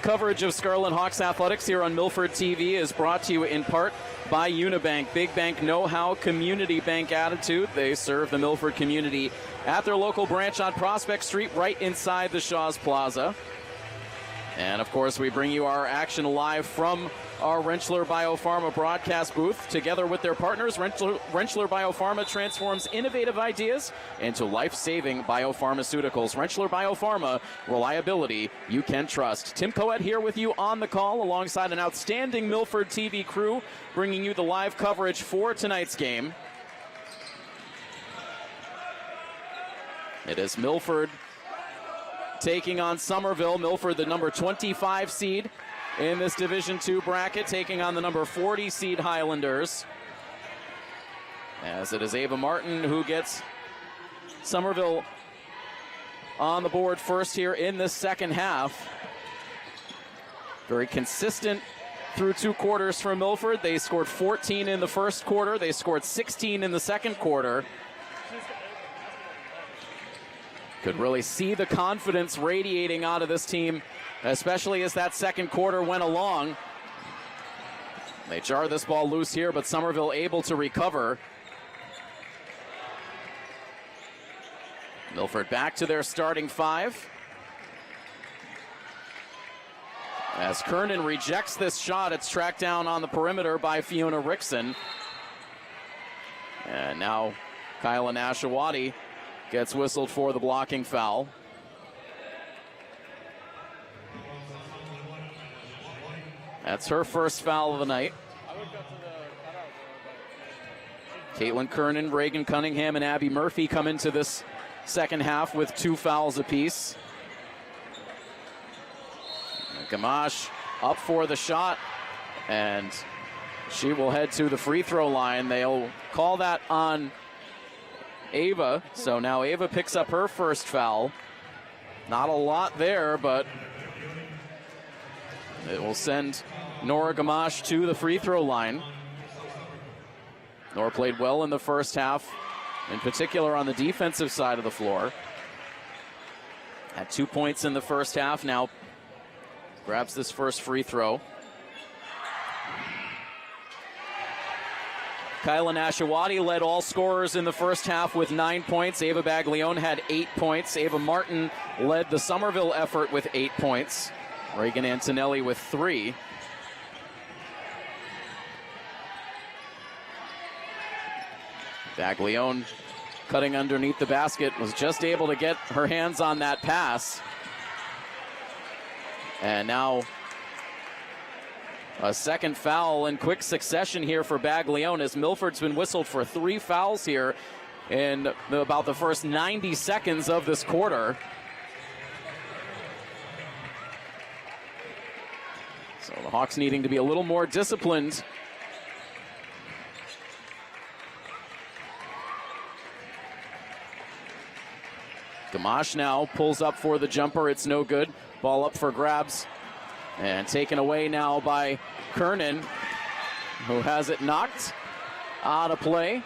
Coverage of Scarlet Hawks athletics here on Milford TV is brought to you in part by Unibank. Big bank know-how, community bank attitude. They serve the Milford community at their local branch on Prospect Street, right inside the Shaw's Plaza. And of course, we bring you our action live from our Rentschler Biopharma broadcast booth. Together with their partners, Rentschler Biopharma transforms innovative ideas into life-saving biopharmaceuticals. Rentschler Biopharma, reliability you can trust. Tim Coet here with you on the call alongside an outstanding Milford TV crew, bringing you the live coverage for tonight's game. It is Milford taking on Somerville. Milford, the number 25 seed in this Division II bracket, taking on the number 40 seed Highlanders. As it is Ava Martin who gets Somerville on the board first here in the second half. Very consistent through two quarters from Milford. They scored 14 in the first quarter. They scored 16 in the second quarter. Could really see the confidence radiating out of this team, especially as that second quarter went along. They jar this ball loose here, but Somerville able to recover. Milford back to their starting five. As Kernan rejects this shot, it's tracked down on the perimeter by Fiona Rickson. And now Kyla Nashawati gets whistled for the blocking foul. That's her first foul of the night. Caitlin Kernan, Reagan Cunningham, and Abby Murphy come into this second half with 2 fouls apiece. Gamache up for the shot, and she will head to the free throw line. They'll call that on Ava, so now Ava picks up her first foul. Not a lot there, but it will send Nora Gamache to the free throw line. Nora played well in the first half, in particular on the defensive side of the floor. Had 2 points in the first half, now grabs this first free throw. Kyla Nashawati led all scorers in the first half with 9 points. Ava Baglione had 8 points. Ava Martin led the Somerville effort with 8 points. Reagan Antonelli with 3. Baglione cutting underneath the basket, was just able to get her hands on that pass. And now a second foul in quick succession here for Baglione, as Milford's been whistled for 3 fouls here in about the first 90 seconds of this quarter. So the Hawks needing to be a little more disciplined. Gamache now pulls up for the jumper. It's no good. Ball up for grabs. And taken away now by Kernan, who has it knocked out of play.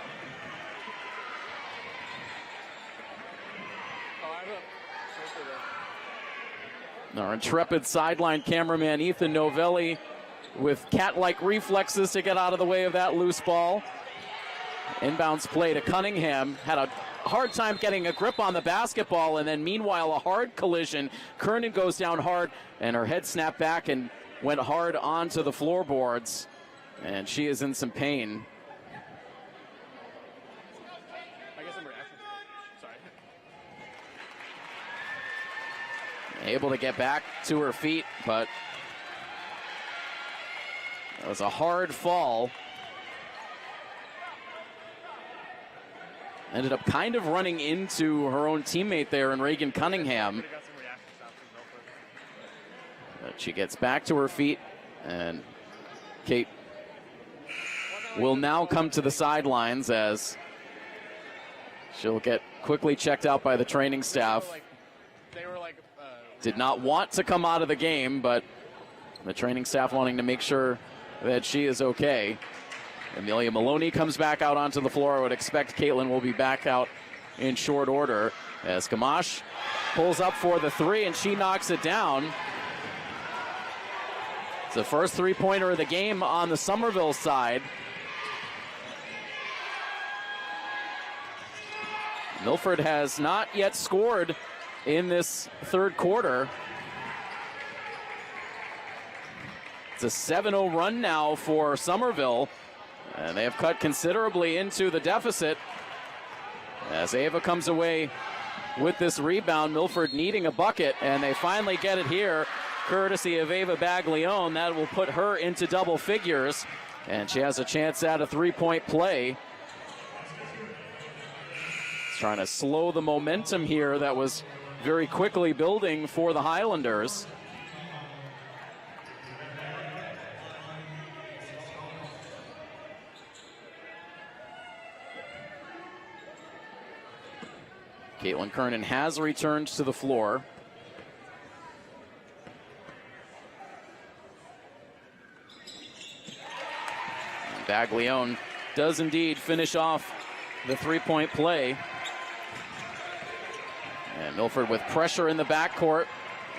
Our intrepid sideline cameraman Ethan Novelli with cat-like reflexes to get out of the way of that loose ball. Inbounds play to Cunningham. Had a hard time getting a grip on the basketball, and then meanwhile a hard collision. Kernan goes down hard, and her head snapped back and went hard onto the floorboards, and she is in some pain. I guess I'm reacting. Sorry. Able to get back to her feet, but it was a hard fall. Ended up kind of running into her own teammate there in Reagan Cunningham. But she gets back to her feet, and Kate will now come to the sidelines as she'll get quickly checked out by the training staff. Did not want to come out of the game, but the training staff wanting to make sure that she is okay. Amelia Maloney comes back out onto the floor. I would expect Caitlin will be back out in short order as Gamache pulls up for the three, and she knocks it down. It's the first three-pointer of the game on the Somerville side. Milford has not yet scored in this third quarter. It's a 7-0 run now for Somerville, and they have cut considerably into the deficit as Ava comes away with this rebound. Milford needing a bucket, and they finally get it here, courtesy of Ava Baglione. That will put her into double figures, and she has a chance at a three-point play. Trying to slow the momentum here that was very quickly building for the Highlanders. Caitlin Kernan has returned to the floor. And Baglione does indeed finish off the three-point play. And Milford with pressure in the backcourt.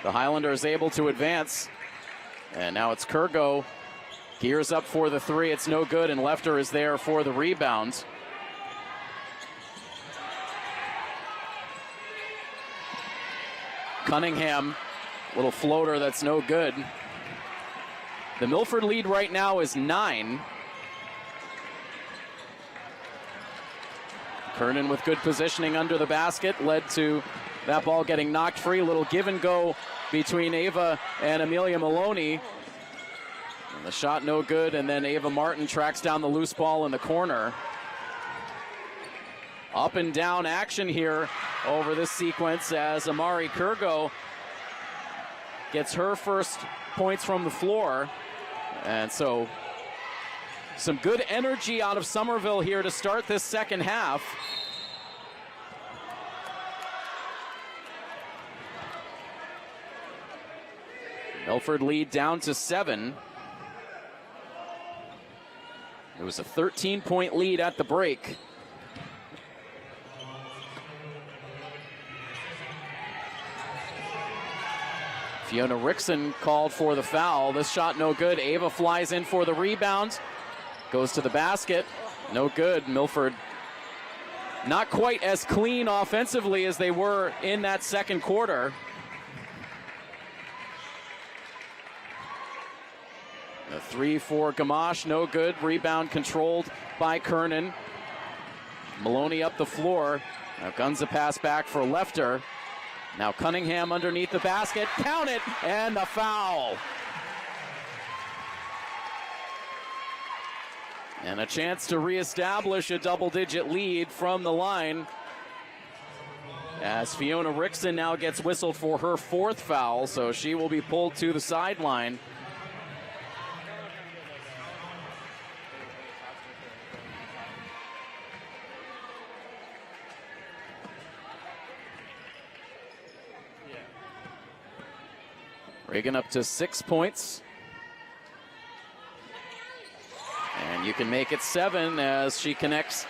The Highlanders able to advance. And now it's Kurgo. Gears up for the three. It's no good, and Lefter is there for the rebound. Cunningham, little floater that's no good. The Milford lead right now is 9. Kernan with good positioning under the basket led to that ball getting knocked free. Little give and go between Ava and Amelia Maloney. And the shot no good, and then Ava Martin tracks down the loose ball in the corner. Up and down action here over this sequence as Amari Kurgo gets her first points from the floor. And so some good energy out of Somerville here to start this second half. Milford lead down to 7. It was a 13-point lead at the break. Fiona Rickson called for the foul. This shot no good. Ava flies in for the rebound. Goes to the basket. No good. Milford not quite as clean offensively as they were in that second quarter. A 3 for Gamache, no good. Rebound controlled by Kernan. Maloney up the floor. Now guns a pass back for Lefter. Now Cunningham underneath the basket. Count it, and the foul. And a chance to reestablish a double-digit lead from the line as Fiona Rickson now gets whistled for her 4th foul, so she will be pulled to the sideline. Reagan up to 6 points. And you can make it 7 as she connects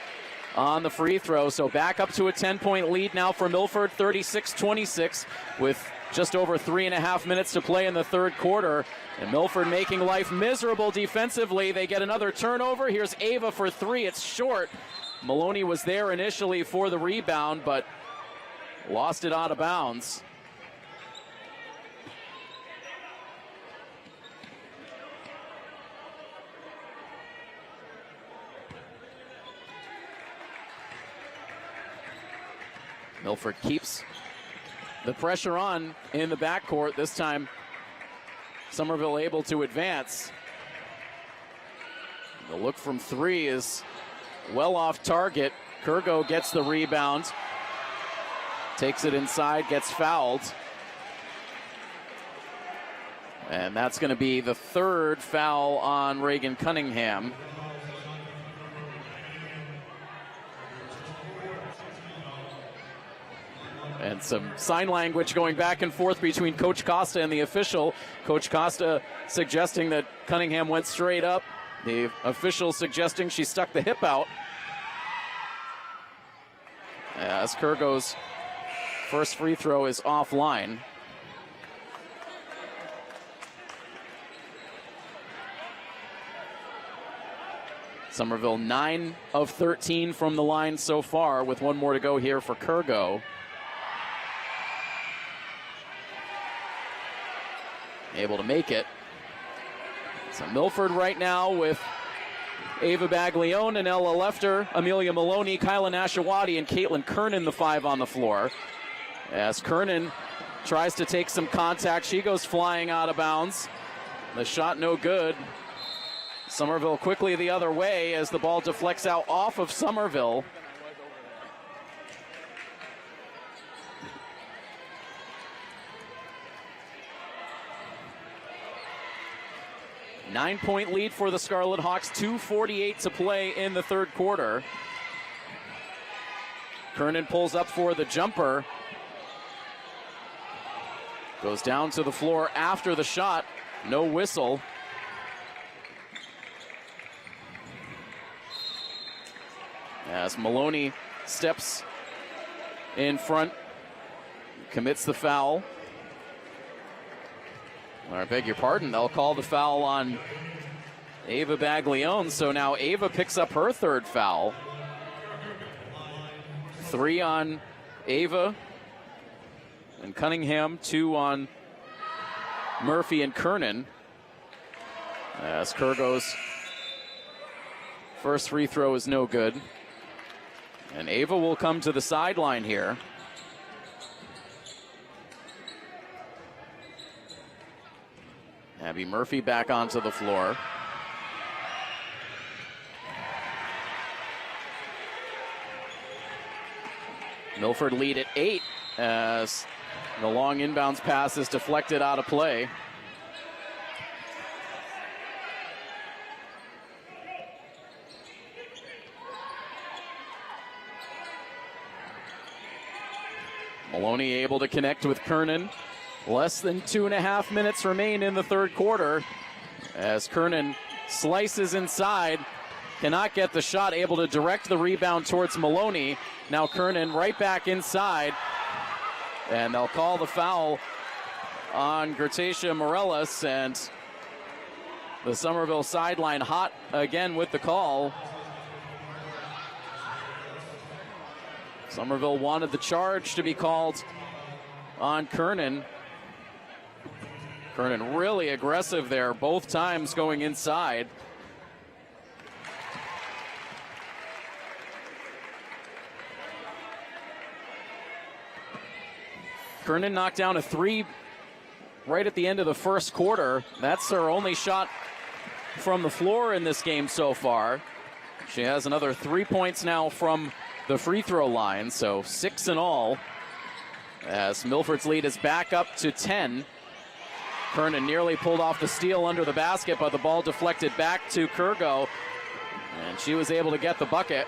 on the free throw. So back up to a 10-point lead now for Milford, 36-26, with just over 3.5 minutes to play in the third quarter. And Milford making life miserable defensively. They get another turnover. Here's Ava for 3. It's short. Maloney was there initially for the rebound, but lost it out of bounds. Milford keeps the pressure on in the backcourt. This time, Somerville able to advance. The look from 3 is well off target. Kurgo gets the rebound, takes it inside, gets fouled. And that's going to be the 3rd foul on Reagan Cunningham. And some sign language going back and forth between Coach Costa and the official. Coach Costa suggesting that Cunningham went straight up. The official suggesting she stuck the hip out. As Kurgo's first free throw is offline. Somerville 9 of 13 from the line so far, with 1 more to go here for Kurgo. Able to make it. So Milford right now with Ava Baglione and Ella Lefter, Amelia Maloney, Kyla Nashawati, and Caitlin Kernan, the 5 on the floor. As Kernan tries to take some contact, she goes flying out of bounds. The shot no good. Somerville quickly the other way as the ball deflects out off of Somerville. Nine-point lead for the Scarlet Hawks, 2:48 to play in the third quarter. Kernan pulls up for the jumper. Goes down to the floor after the shot. No whistle. As Maloney steps in front, commits the foul. I beg your pardon, they'll call the foul on Ava Baglione, so now Ava picks up her 3rd foul. 3 on Ava and Cunningham, 2 on Murphy and Kernan. As Kurgo's first free throw is no good. And Ava will come to the sideline here. Abby Murphy back onto the floor. Milford lead at 8 as the long inbounds pass is deflected out of play. Maloney able to connect with Kernan. Less than 2.5 minutes remain in the third quarter as Kernan slices inside, cannot get the shot, able to direct the rebound towards Maloney. Now Kernan right back inside, and they'll call the foul on Gertasia Morellis, and the Somerville sideline hot again with the call. Somerville wanted the charge to be called on Kernan. Kernan really aggressive there, both times going inside. Kernan knocked down a 3 right at the end of the first quarter. That's her only shot from the floor in this game so far. She has another 3 points now from the free throw line, so 6 in all. As Milford's lead is back up to 10. Kernan nearly pulled off the steal under the basket, but the ball deflected back to Kurgo, and she was able to get the bucket.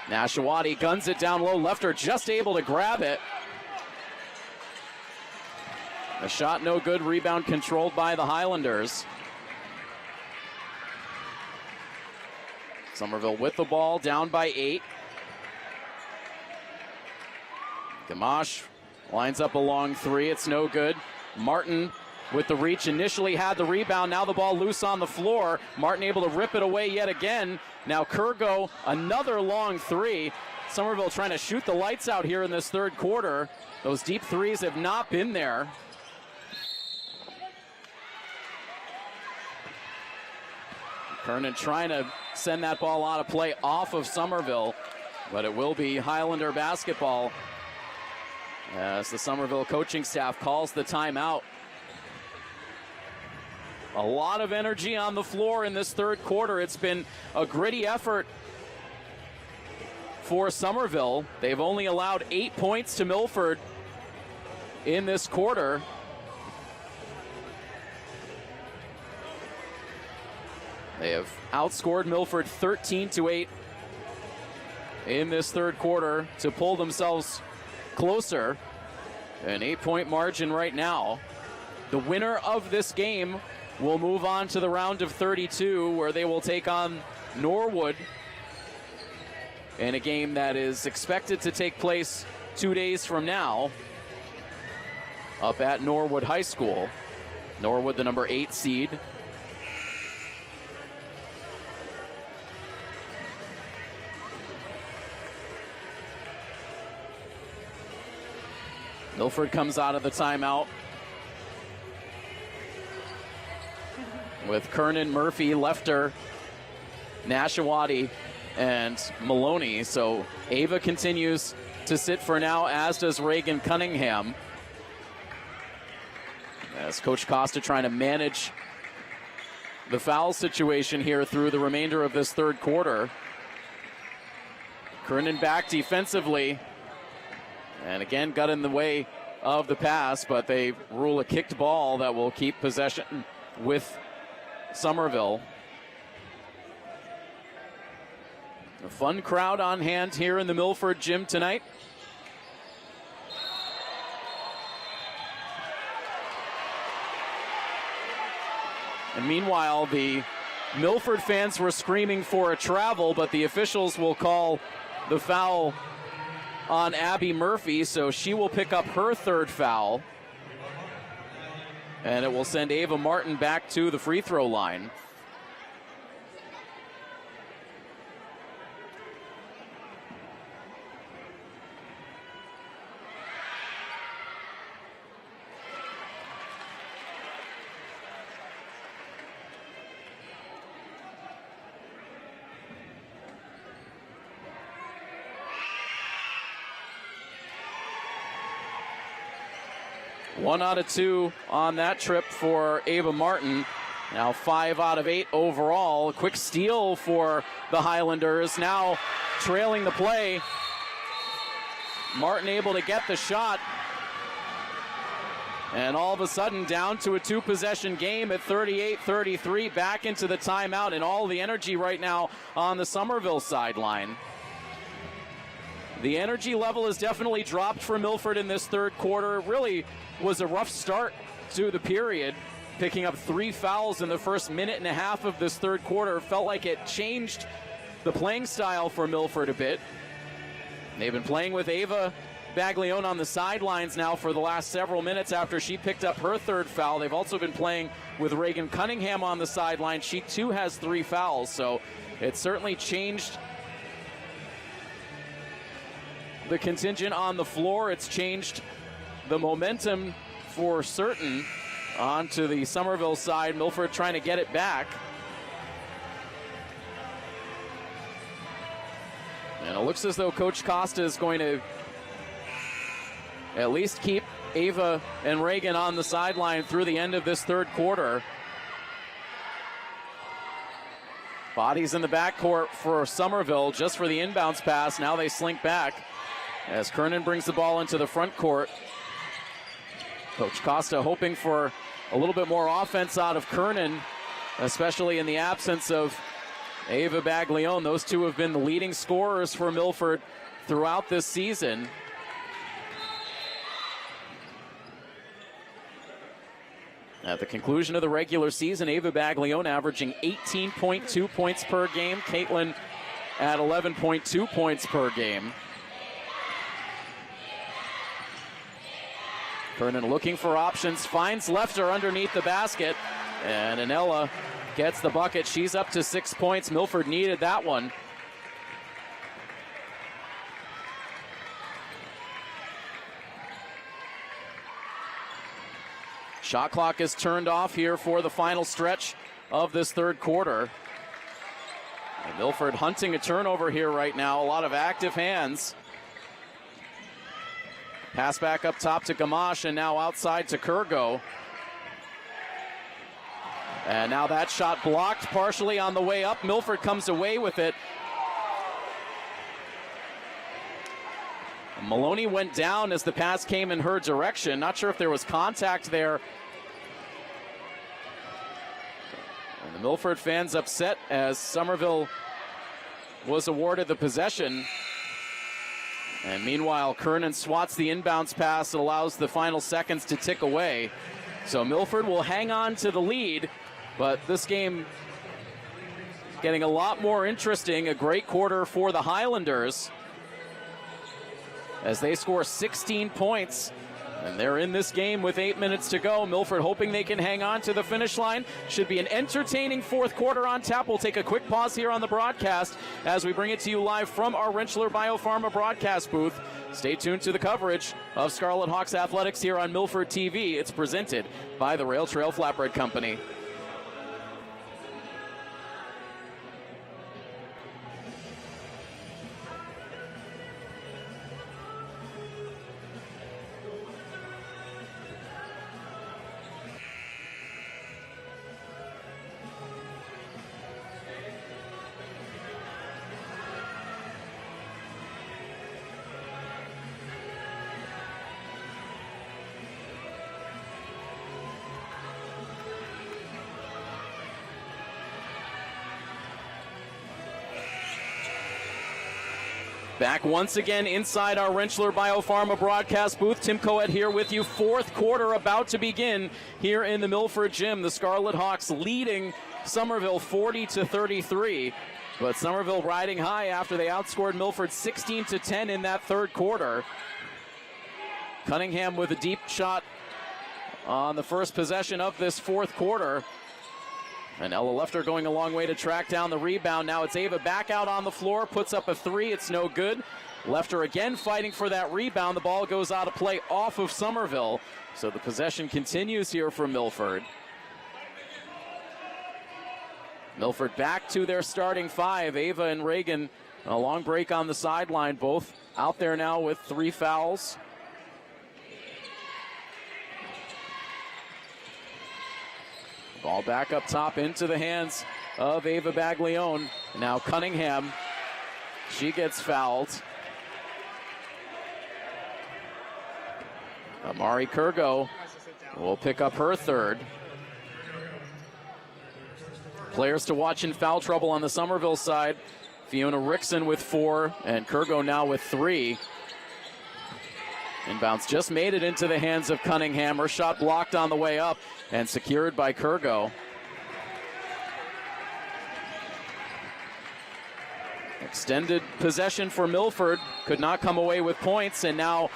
Nashawati guns it down low. Lefter just able to grab it. A shot no good. Rebound controlled by the Highlanders. Somerville with the ball, down by 8. Gamache lines up a long 3. It's no good. Martin with the reach, initially had the rebound. Now the ball loose on the floor. Martin able to rip it away yet again. Now Kurgo, another long 3. Somerville trying to shoot the lights out here in this third quarter. Those deep threes have not been there. Kernan trying to send that ball out of play off of Somerville, but it will be Highlander basketball as the Somerville coaching staff calls the timeout. A lot of energy on the floor in this third quarter. It's been a gritty effort for Somerville. They've only allowed 8 points to Milford in this quarter. They have outscored Milford 13-8 in this third quarter to pull themselves closer. An 8-point margin right now. The winner of this game will move on to the round of 32, where they will take on Norwood in a game that is expected to take place 2 days from now up at Norwood High School. Norwood, the number 8 seed. Milford comes out of the timeout with Kernan, Murphy, Lefter, Nashawati, and Maloney. So Ava continues to sit for now, as does Reagan Cunningham. As Coach Costa trying to manage the foul situation here through the remainder of this third quarter. Kernan back defensively. And again, got in the way of the pass, but they rule a kicked ball that will keep possession with Somerville. A fun crowd on hand here in the Milford gym tonight. And meanwhile, the Milford fans were screaming for a travel, but the officials will call the foul on Abby Murphy, so she will pick up her third foul. And it will send Ava Martin back to the free throw line. One out of 2 on that trip for Ava Martin. Now 5 out of 8 overall. A quick steal for the Highlanders. Now trailing the play. Martin able to get the shot. And all of a sudden down to a 2-possession game at 38-33. Back into the timeout, and all the energy right now on the Somerville sideline. The energy level has definitely dropped for Milford in this third quarter. It really was a rough start to the period, picking up 3 fouls in the first minute and a half of this third quarter. Felt like it changed the playing style for Milford a bit. They've been playing with Ava Baglione on the sidelines now for the last several minutes after she picked up her third foul. They've also been playing with Reagan Cunningham on the sideline. She too has 3 fouls, so it certainly changed the contingent on the floor. It's changed the momentum for certain onto the Somerville side. Milford trying to get it back. And it looks as though Coach Costa is going to at least keep Ava and Reagan on the sideline through the end of this third quarter. Bodies in the backcourt for Somerville just for the inbounds pass. Now they slink back as Kernan brings the ball into the front court. Coach Costa hoping for a little bit more offense out of Kernan, especially in the absence of Ava Baglione. Those two have been the leading scorers for Milford throughout this season. At the conclusion of the regular season, Ava Baglione averaging 18.2 points per game. Caitlin at 11.2 points per game. Kernan looking for options, finds Lefter underneath the basket, and Anella gets the bucket. She's up to 6 points. Milford needed that one. Shot clock is turned off here for the final stretch of this third quarter. And Milford hunting a turnover here right now. A lot of active hands. Pass back up top to Gamache, and now outside to Kurgo. And now that shot blocked partially on the way up. Milford comes away with it. Maloney went down as the pass came in her direction. Not sure if there was contact there. And the Milford fans upset as Somerville was awarded the possession. And meanwhile, Kernan swats the inbounds pass that allows the final seconds to tick away. So Milford will hang on to the lead, but this game getting a lot more interesting. A great quarter for the Highlanders as they score 16 points. And they're in this game with 8 minutes to go. Milford hoping they can hang on to the finish line. Should be an entertaining fourth quarter on tap. We'll take a quick pause here on the broadcast as we bring it to you live from our Rentschler Biopharma broadcast booth. Stay tuned to the coverage of Scarlet Hawks athletics here on Milford TV. It's presented by the Rail Trail Flatbread Company. Back once again inside our Rentschler Biopharma broadcast booth. Tim Coed here with you. Fourth quarter about to begin here in the Milford Gym. The Scarlet Hawks leading Somerville 40-33. But Somerville riding high after they outscored Milford 16-10 in that third quarter. Cunningham with a deep shot on the first possession of this fourth quarter. And Ella Lefter going a long way to track down the rebound. Now it's Ava back out on the floor, puts up a three. It's no good. Lefter again fighting for that rebound. The ball goes out of play off of Somerville. So the possession continues here for Milford. Milford back to their starting five. Ava and Reagan, a long break on the sideline. Both out there now with 3 fouls. Ball back up top into the hands of Ava Baglione. Now Cunningham, she gets fouled. Amari Kurgo will pick up her third. Players to watch in foul trouble on the Somerville side. Fiona Rickson with 4 and Kurgo now with 3. Inbounds just made it into the hands of Cunningham. Her shot blocked on the way up and secured by Kurgo. Extended possession for Milford. Could not come away with points, and now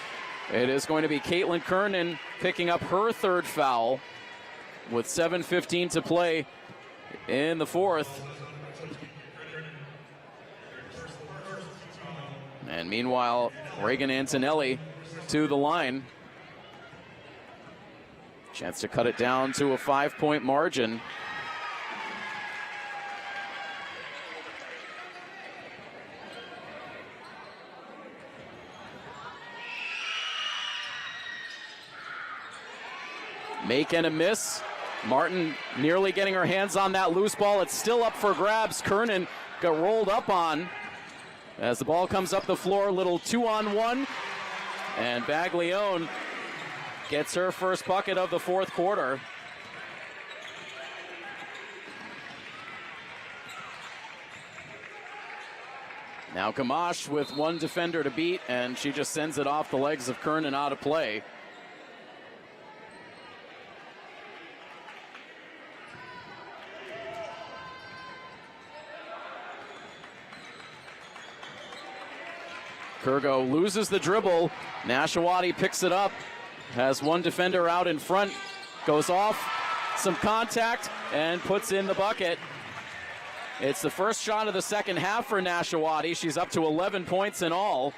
it is going to be Caitlin Kernan picking up her third foul with 7:15 to play in the fourth. And meanwhile, Reagan Antonelli to the line. Chance to cut it down to a 5-point margin. Make and a miss. Martin nearly getting her hands on that loose ball. It's still up for grabs. Kernan got rolled up on as the ball comes up the floor. Little 2-on-1. And Baglione gets her first bucket of the fourth quarter. Now Gamache with one defender to beat, and she just sends it off the legs of Kernan out of play. Kurgo loses the dribble. Nashawati picks it up, has one defender out in front, goes off, some contact, and puts in the bucket. It's the first shot of the second half for Nashawati. She's up to 11 points in all.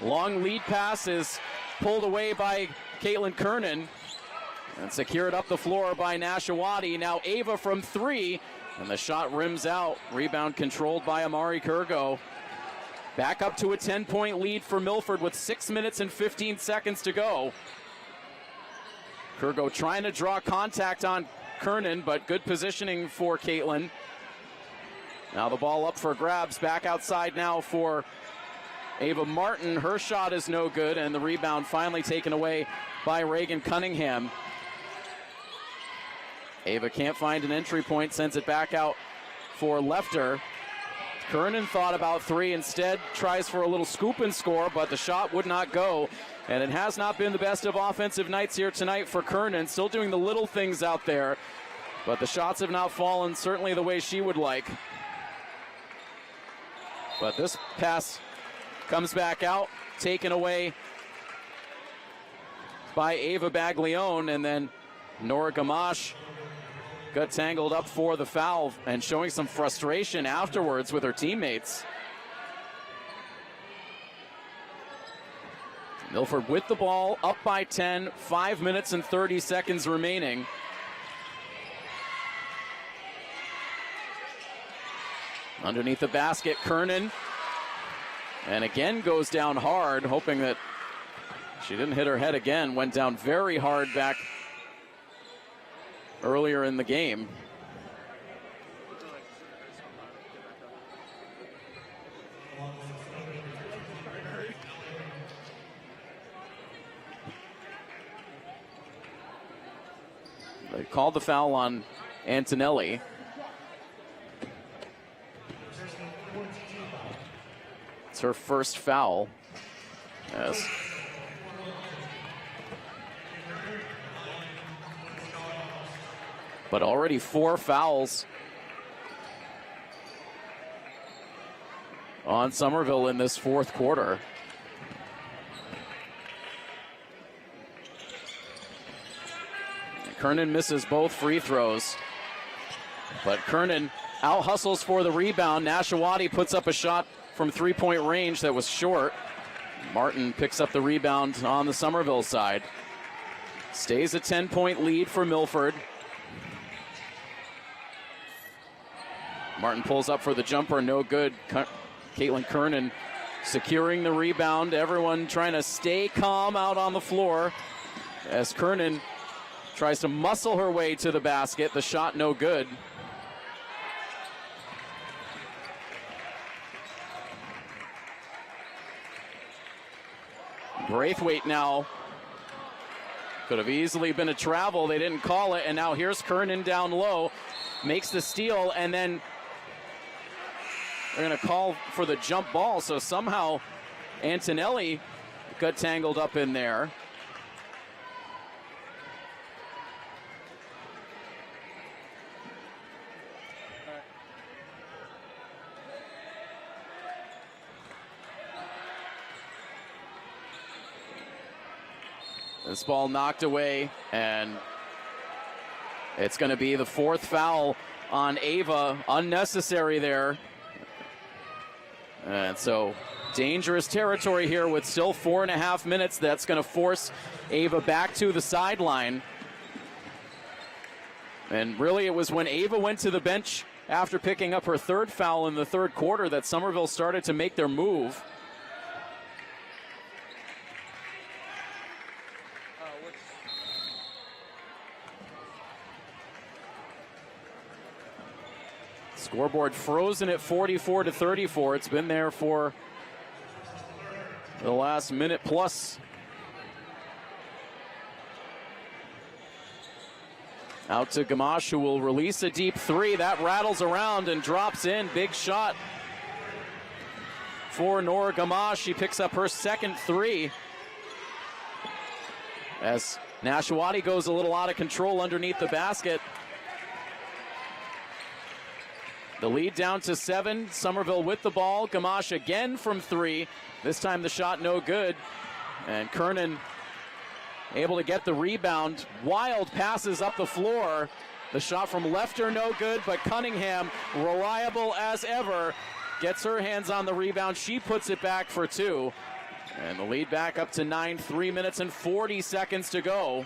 Long lead pass is pulled away by Caitlin Kernan and secured up the floor by Nashawati. Now Ava from three, and the shot rims out. Rebound controlled by Amari Kurgo. Back up to a 10-point lead for Milford with 6 minutes and 15 seconds to go. Kurgo trying to draw contact on Kernan, but good positioning for Caitlin. Now the ball up for grabs. Back outside now for Ava Martin. Her shot is no good, and the rebound finally taken away by Reagan Cunningham. Ava can't find an entry point, sends it back out for Lefter. Kernan thought about three, instead tries for a little scoop and score, but the shot would not go. And it has not been the best of offensive nights here tonight for Kernan. Still doing the little things out there, but the shots have not fallen certainly the way she would like. But this pass comes back out, taken away by Ava Baglione, and then Nora Gamache got tangled up for the foul and showing some frustration afterwards with her teammates. Milford with the ball, up by 10, 5 minutes and 30 seconds remaining. Underneath the basket, Kernan. And again goes down hard, hoping that she didn't hit her head again. Went down very hard back earlier in the game. They called the foul on Antonelli. It's her first foul. Yes. But already 4 fouls on Somerville in this fourth quarter. Kernan misses both free throws, but Kernan out hustles for the rebound. Nashawati puts up a shot from three-point range that was short. Martin picks up the rebound on the Somerville side. Stays a 10-point lead for Milford. Martin pulls up for the jumper, no good. Caitlin Kernan securing the rebound. Everyone trying to stay calm out on the floor as Kernan tries to muscle her way to the basket. The shot no good. Braithwaite now. Could have easily been a travel. They didn't call it, and now here's Kernan down low. Makes the steal, and then they're going to call for the jump ball, so somehow Antonelli got tangled up in there. This ball knocked away, and it's going to be the 4th foul on Ava. Unnecessary there. And so dangerous territory here with still 4.5 minutes. That's going to force Ava back to the sideline. And really it was when Ava went to the bench after picking up her 3rd foul in the 3rd quarter that Somerville started to make their move. Scoreboard frozen at 44-34. It's been there for the last minute plus. Out to Gamache, who will release a deep 3. That rattles around and drops in. Big shot for Nora Gamache. She picks up her second three. As Nashawati goes a little out of control underneath the basket. The lead down to 7. Somerville with the ball. Gamache again from 3. This time the shot no good. And Kernan able to get the rebound. Wild passes up the floor. The shot from Lefter no good, but Cunningham, reliable as ever, gets her hands on the rebound. She puts it back for 2. And the lead back up to 9, 3 minutes and 40 seconds to go.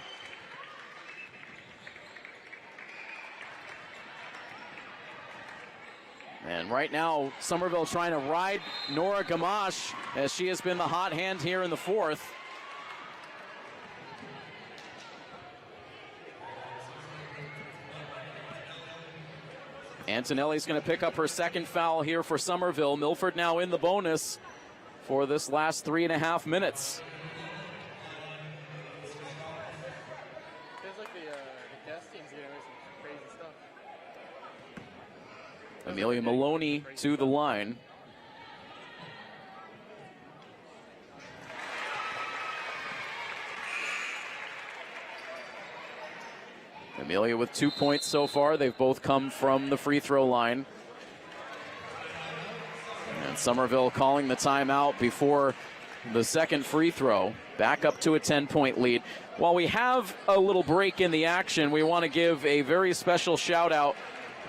And right now, Somerville trying to ride Nora Gamache as she has been the hot hand here in the fourth. Antonelli's going to pick up her second foul here for Somerville. Milford now in the bonus for this last 3.5 minutes. Feels like the guest team's getting away some crazy stuff. Amelia Maloney to the line. Amelia with 2 points so far. They've both come from the free throw line. And Somerville calling the timeout before the second free throw. Back up to a 10-point lead. While we have a little break in the action, we want to give a very special shout out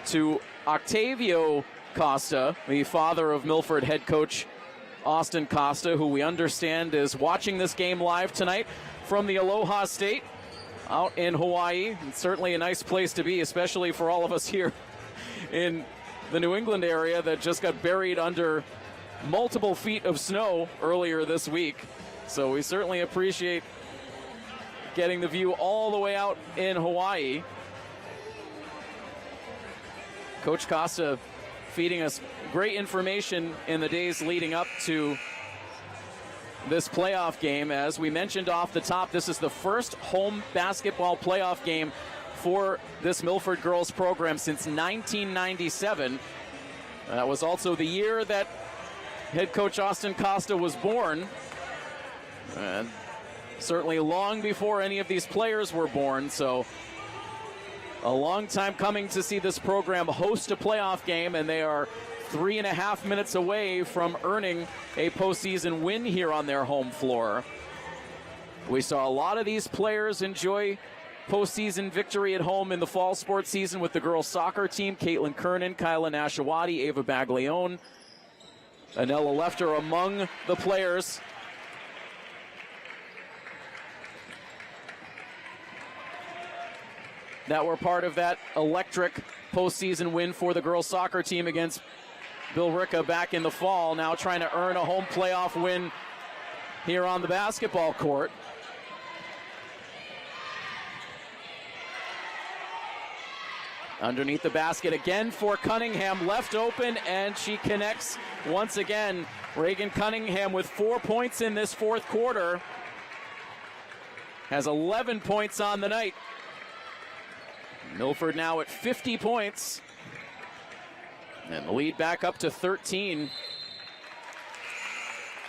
to Octavio Costa, the father of Milford head coach Austin Costa, who we understand is watching this game live tonight from the Aloha State out in Hawaii. It's certainly a nice place to be, especially for all of us here in the New England area that just got buried under multiple feet of snow earlier this week. So we certainly appreciate getting the view all the way out in Hawaii. Coach Costa feeding us great information in the days leading up to this playoff game. As we mentioned off the top, this is the first home basketball playoff game for this Milford girls program since 1997. That was also the year that head coach Austin Costa was born. And certainly long before any of these players were born, so a long time coming to see this program host a playoff game, and they are 3.5 minutes away from earning a postseason win here on their home floor. We saw a lot of these players enjoy postseason victory at home in the fall sports season with the girls soccer team. Caitlin Kernan, Kyla Nashawati, Ava Baglione, Anella Lefter among the players. That were part of that electric postseason win for the girls soccer team against Bill Ricca back in the fall, now trying to earn a home playoff win here on the basketball court. Underneath the basket again for Cunningham, left open, and she connects once again. Reagan Cunningham with 4 points in this fourth quarter. Has 11 points on the night. Milford now at 50 points. And the lead back up to 13.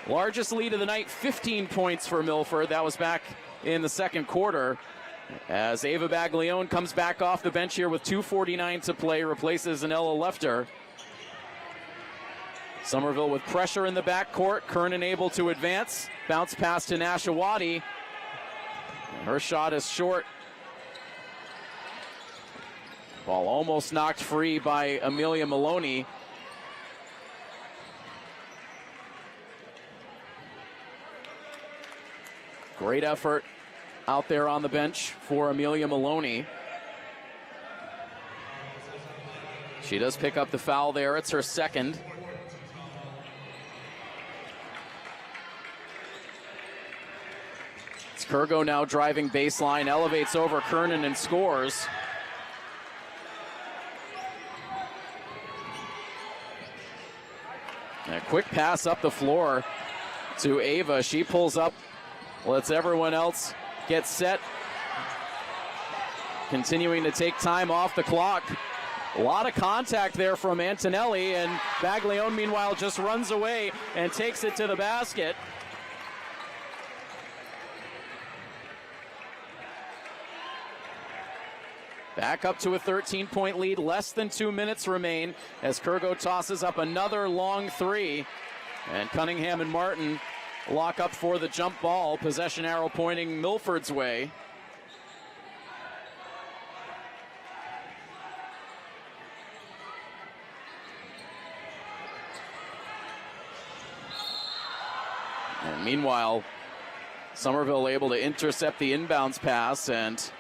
Largest lead of the night, 15 points for Milford. That was back in the second quarter. As Ava Baglione comes back off the bench here with 2:49 to play, replaces Anella Lefter. Somerville with pressure in the backcourt. Kernan able to advance. Bounce pass to Nashawati. Her shot is short. Ball almost knocked free by Amelia Maloney. Great effort out there on the bench for Amelia Maloney. She does pick up the foul there. It's her second. It's Kurgo now driving baseline, elevates over Kernan and scores. A quick pass up the floor to Ava. She pulls up, lets everyone else get set. Continuing to take time off the clock. A lot of contact there from Antonelli, and Baglione, meanwhile, just runs away and takes it to the basket. Back up to a 13-point lead, less than 2 minutes remain as Kurgo tosses up another long three. And Cunningham and Martin lock up for the jump ball. Possession arrow pointing Milford's way. And meanwhile, Somerville able to intercept the inbounds pass, and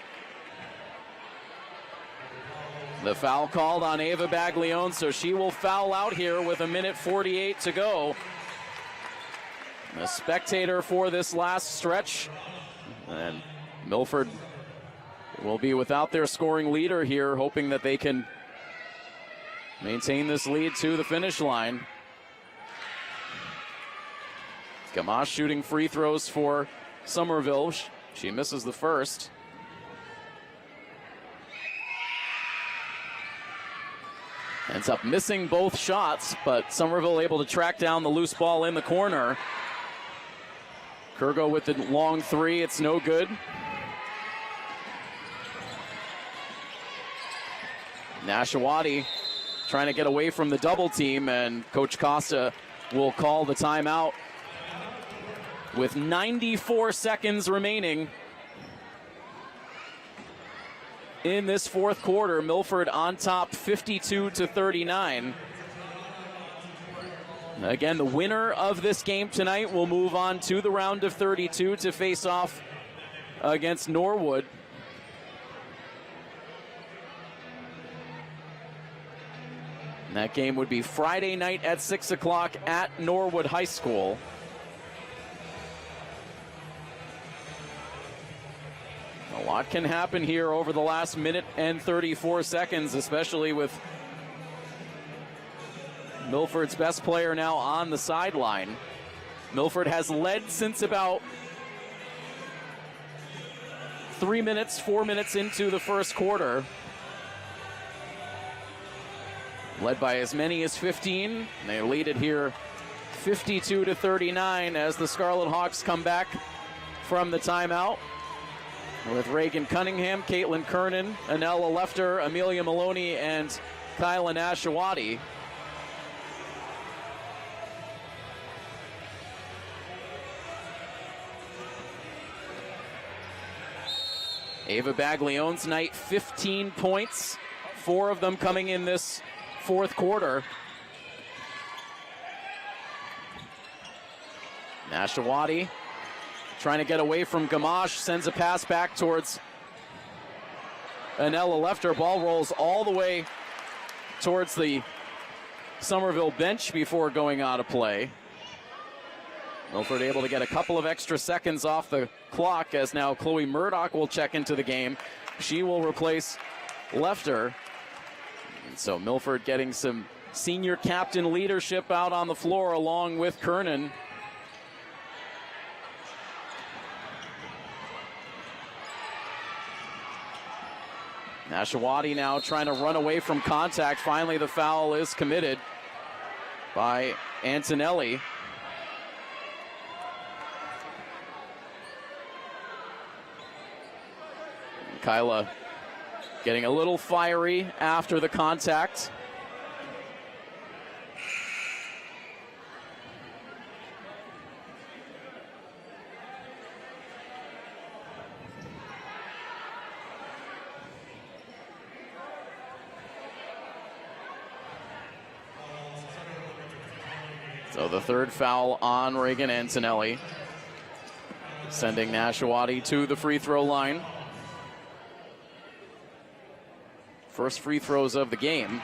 the foul called on Ava Baglione, so she will foul out here with 1:48 to go. A spectator for this last stretch, and Milford will be without their scoring leader here, hoping that they can maintain this lead to the finish line. Gamache shooting free throws for Somerville. She misses the first. Ends up missing both shots, but Somerville able to track down the loose ball in the corner. Kurgo with the long three, it's no good. Nashawati trying to get away from the double team, and Coach Costa will call the timeout with 94 seconds remaining in this fourth quarter. Milford on top 52-39. Again, the winner of this game tonight will move on to the round of 32 to face off against Norwood. And that game would be Friday night at 6 o'clock at Norwood High School. A lot can happen here over the last minute and 34 seconds, especially with Milford's best player now on the sideline. Milford has led since about 4 minutes into the first quarter. Led by as many as 15. They lead it here 52-39 as the Scarlet Hawks come back from the timeout, with Reagan Cunningham, Caitlin Kernan, Anella Lefter, Amelia Maloney, and Kyla Nashawati. Ava Baglione's night, 15 points, 4 of them coming in this fourth quarter. Nashawati trying to get away from Gamache, sends a pass back towards Anella Lefter. Ball rolls all the way towards the Somerville bench before going out of play. Milford able to get a couple of extra seconds off the clock, as now Chloe Murdoch will check into the game. She will replace Lefter. And so Milford getting some senior captain leadership out on the floor along with Kernan. Nashawati now trying to run away from contact. Finally, the foul is committed by Antonelli. Kyla getting a little fiery after the contact. So the third foul on Reagan Antonelli, sending Nashawati to the free throw line. First free throws of the game.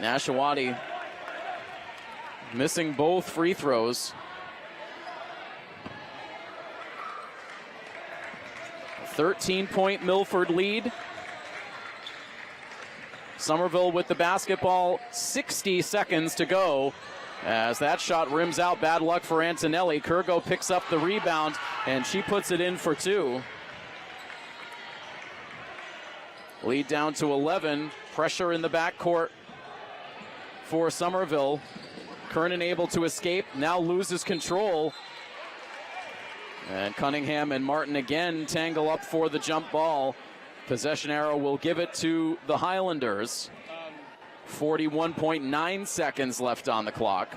Nashawati missing both free throws. 13-point Milford lead. Somerville with the basketball, 60 seconds to go. As that shot rims out, bad luck for Antonelli. Kurgo picks up the rebound, and she puts it in for 2. Lead down to 11. Pressure in the backcourt for Somerville. Kernan able to escape, now loses control. And Cunningham and Martin again tangle up for the jump ball. Possession arrow will give it to the Highlanders. 41.9 seconds left on the clock.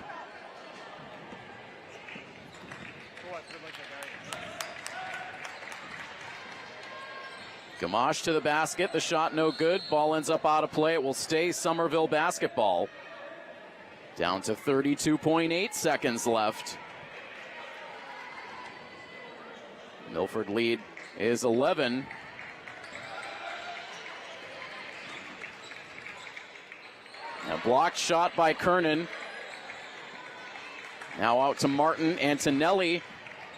Gamache to the basket, the shot no good. Ball ends up out of play. It will stay Somerville basketball. Down to 32.8 seconds left. Milford lead is 11. A blocked shot by Kernan. Now out to Martin. Antonelli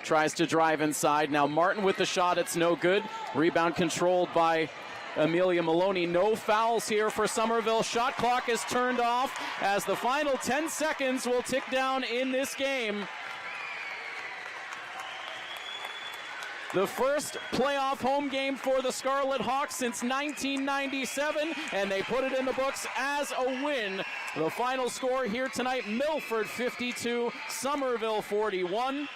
tries to drive inside. Now Martin with the shot. It's no good. Rebound controlled by Amelia Maloney. No fouls here for Somerville. Shot clock is turned off as the final 10 seconds will tick down in this game. The first playoff home game for the Scarlet Hawks since 1997, and they put it in the books as a win. The final score here tonight, Milford 52, Somerville 41.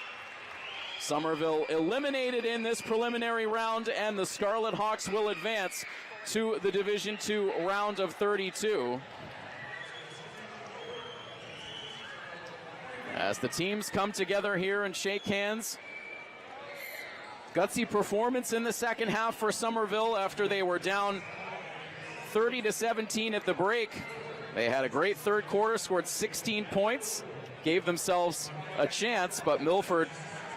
Somerville eliminated in this preliminary round, and the Scarlet Hawks will advance to the Division II round of 32. As the teams come together here and shake hands, gutsy performance in the second half for Somerville after they were down 30-17 at the break. They had a great third quarter, scored 16 points, gave themselves a chance, but Milford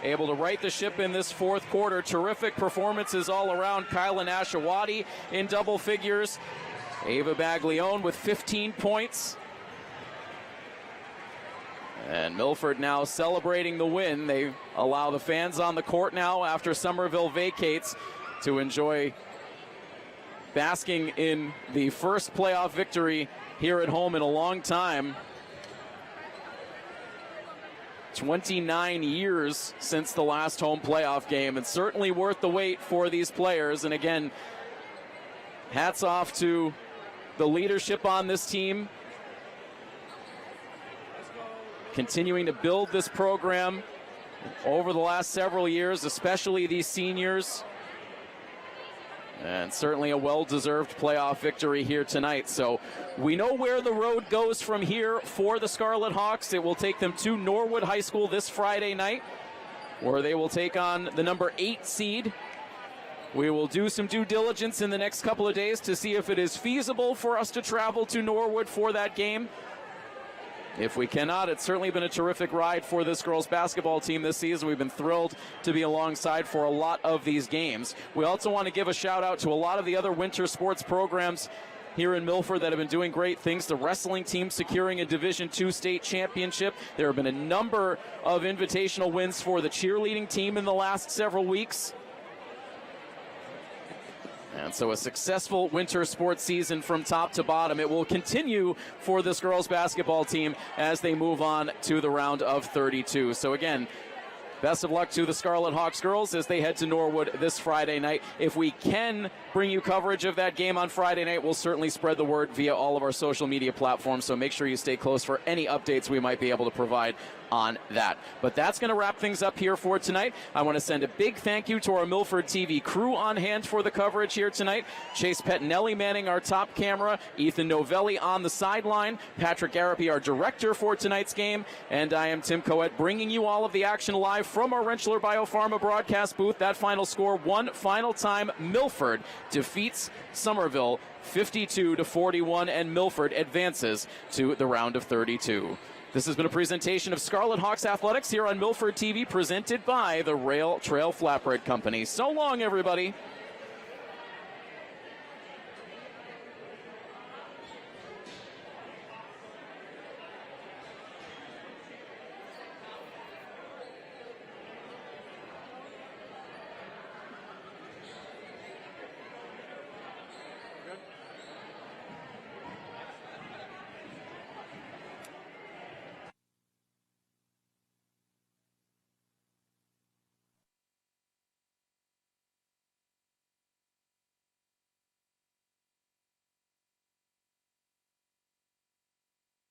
able to right the ship in this fourth quarter. Terrific performances all around. Kylan Ashawati in double figures. Ava Baglione with 15 points. And Milford now celebrating the win. They allow the fans on the court now after Somerville vacates to enjoy basking in the first playoff victory here at home in a long time. 29 years since the last home playoff game, and certainly worth the wait for these players. And again, hats off to the leadership on this team, continuing to build this program over the last several years, especially these seniors. And certainly a well-deserved playoff victory here tonight. So we know where the road goes from here for the Scarlet Hawks. It will take them to Norwood High School this Friday night, where they will take on the number 8 seed. We will do some due diligence in the next couple of days to see if it is feasible for us to travel to Norwood for that game. If we cannot, it's certainly been a terrific ride for this girls basketball team this season. We've been thrilled to be alongside for a lot of these games. We also want to give a shout out to a lot of the other winter sports programs here in Milford that have been doing great things. The wrestling team securing a Division II state championship. There have been a number of invitational wins for the cheerleading team in the last several weeks. And so a successful winter sports season from top to bottom. It will continue for this girls basketball team as they move on to the round of 32. So again, best of luck to the Scarlet Hawks girls as they head to Norwood this Friday night. If we can bring you coverage of that game on Friday night, we'll certainly spread the word via all of our social media platforms. So make sure you stay close for any updates we might be able to provide on that. But that's going to wrap things up here for tonight. I want to send a big thank you to our Milford TV crew on hand for the coverage here tonight. Chase Pettinelli manning our top camera, Ethan Novelli on the sideline, Patrick Arapi, our director for tonight's game, and I am Tim Coet bringing you all of the action live from our Rentschler Biopharma broadcast booth. That final score, one final time, Milford defeats Somerville 52-41, and Milford advances to the round of 32. This has been a presentation of Scarlet Hawks Athletics here on Milford TV, presented by the Rail Trail Flatbread Company. So long, everybody.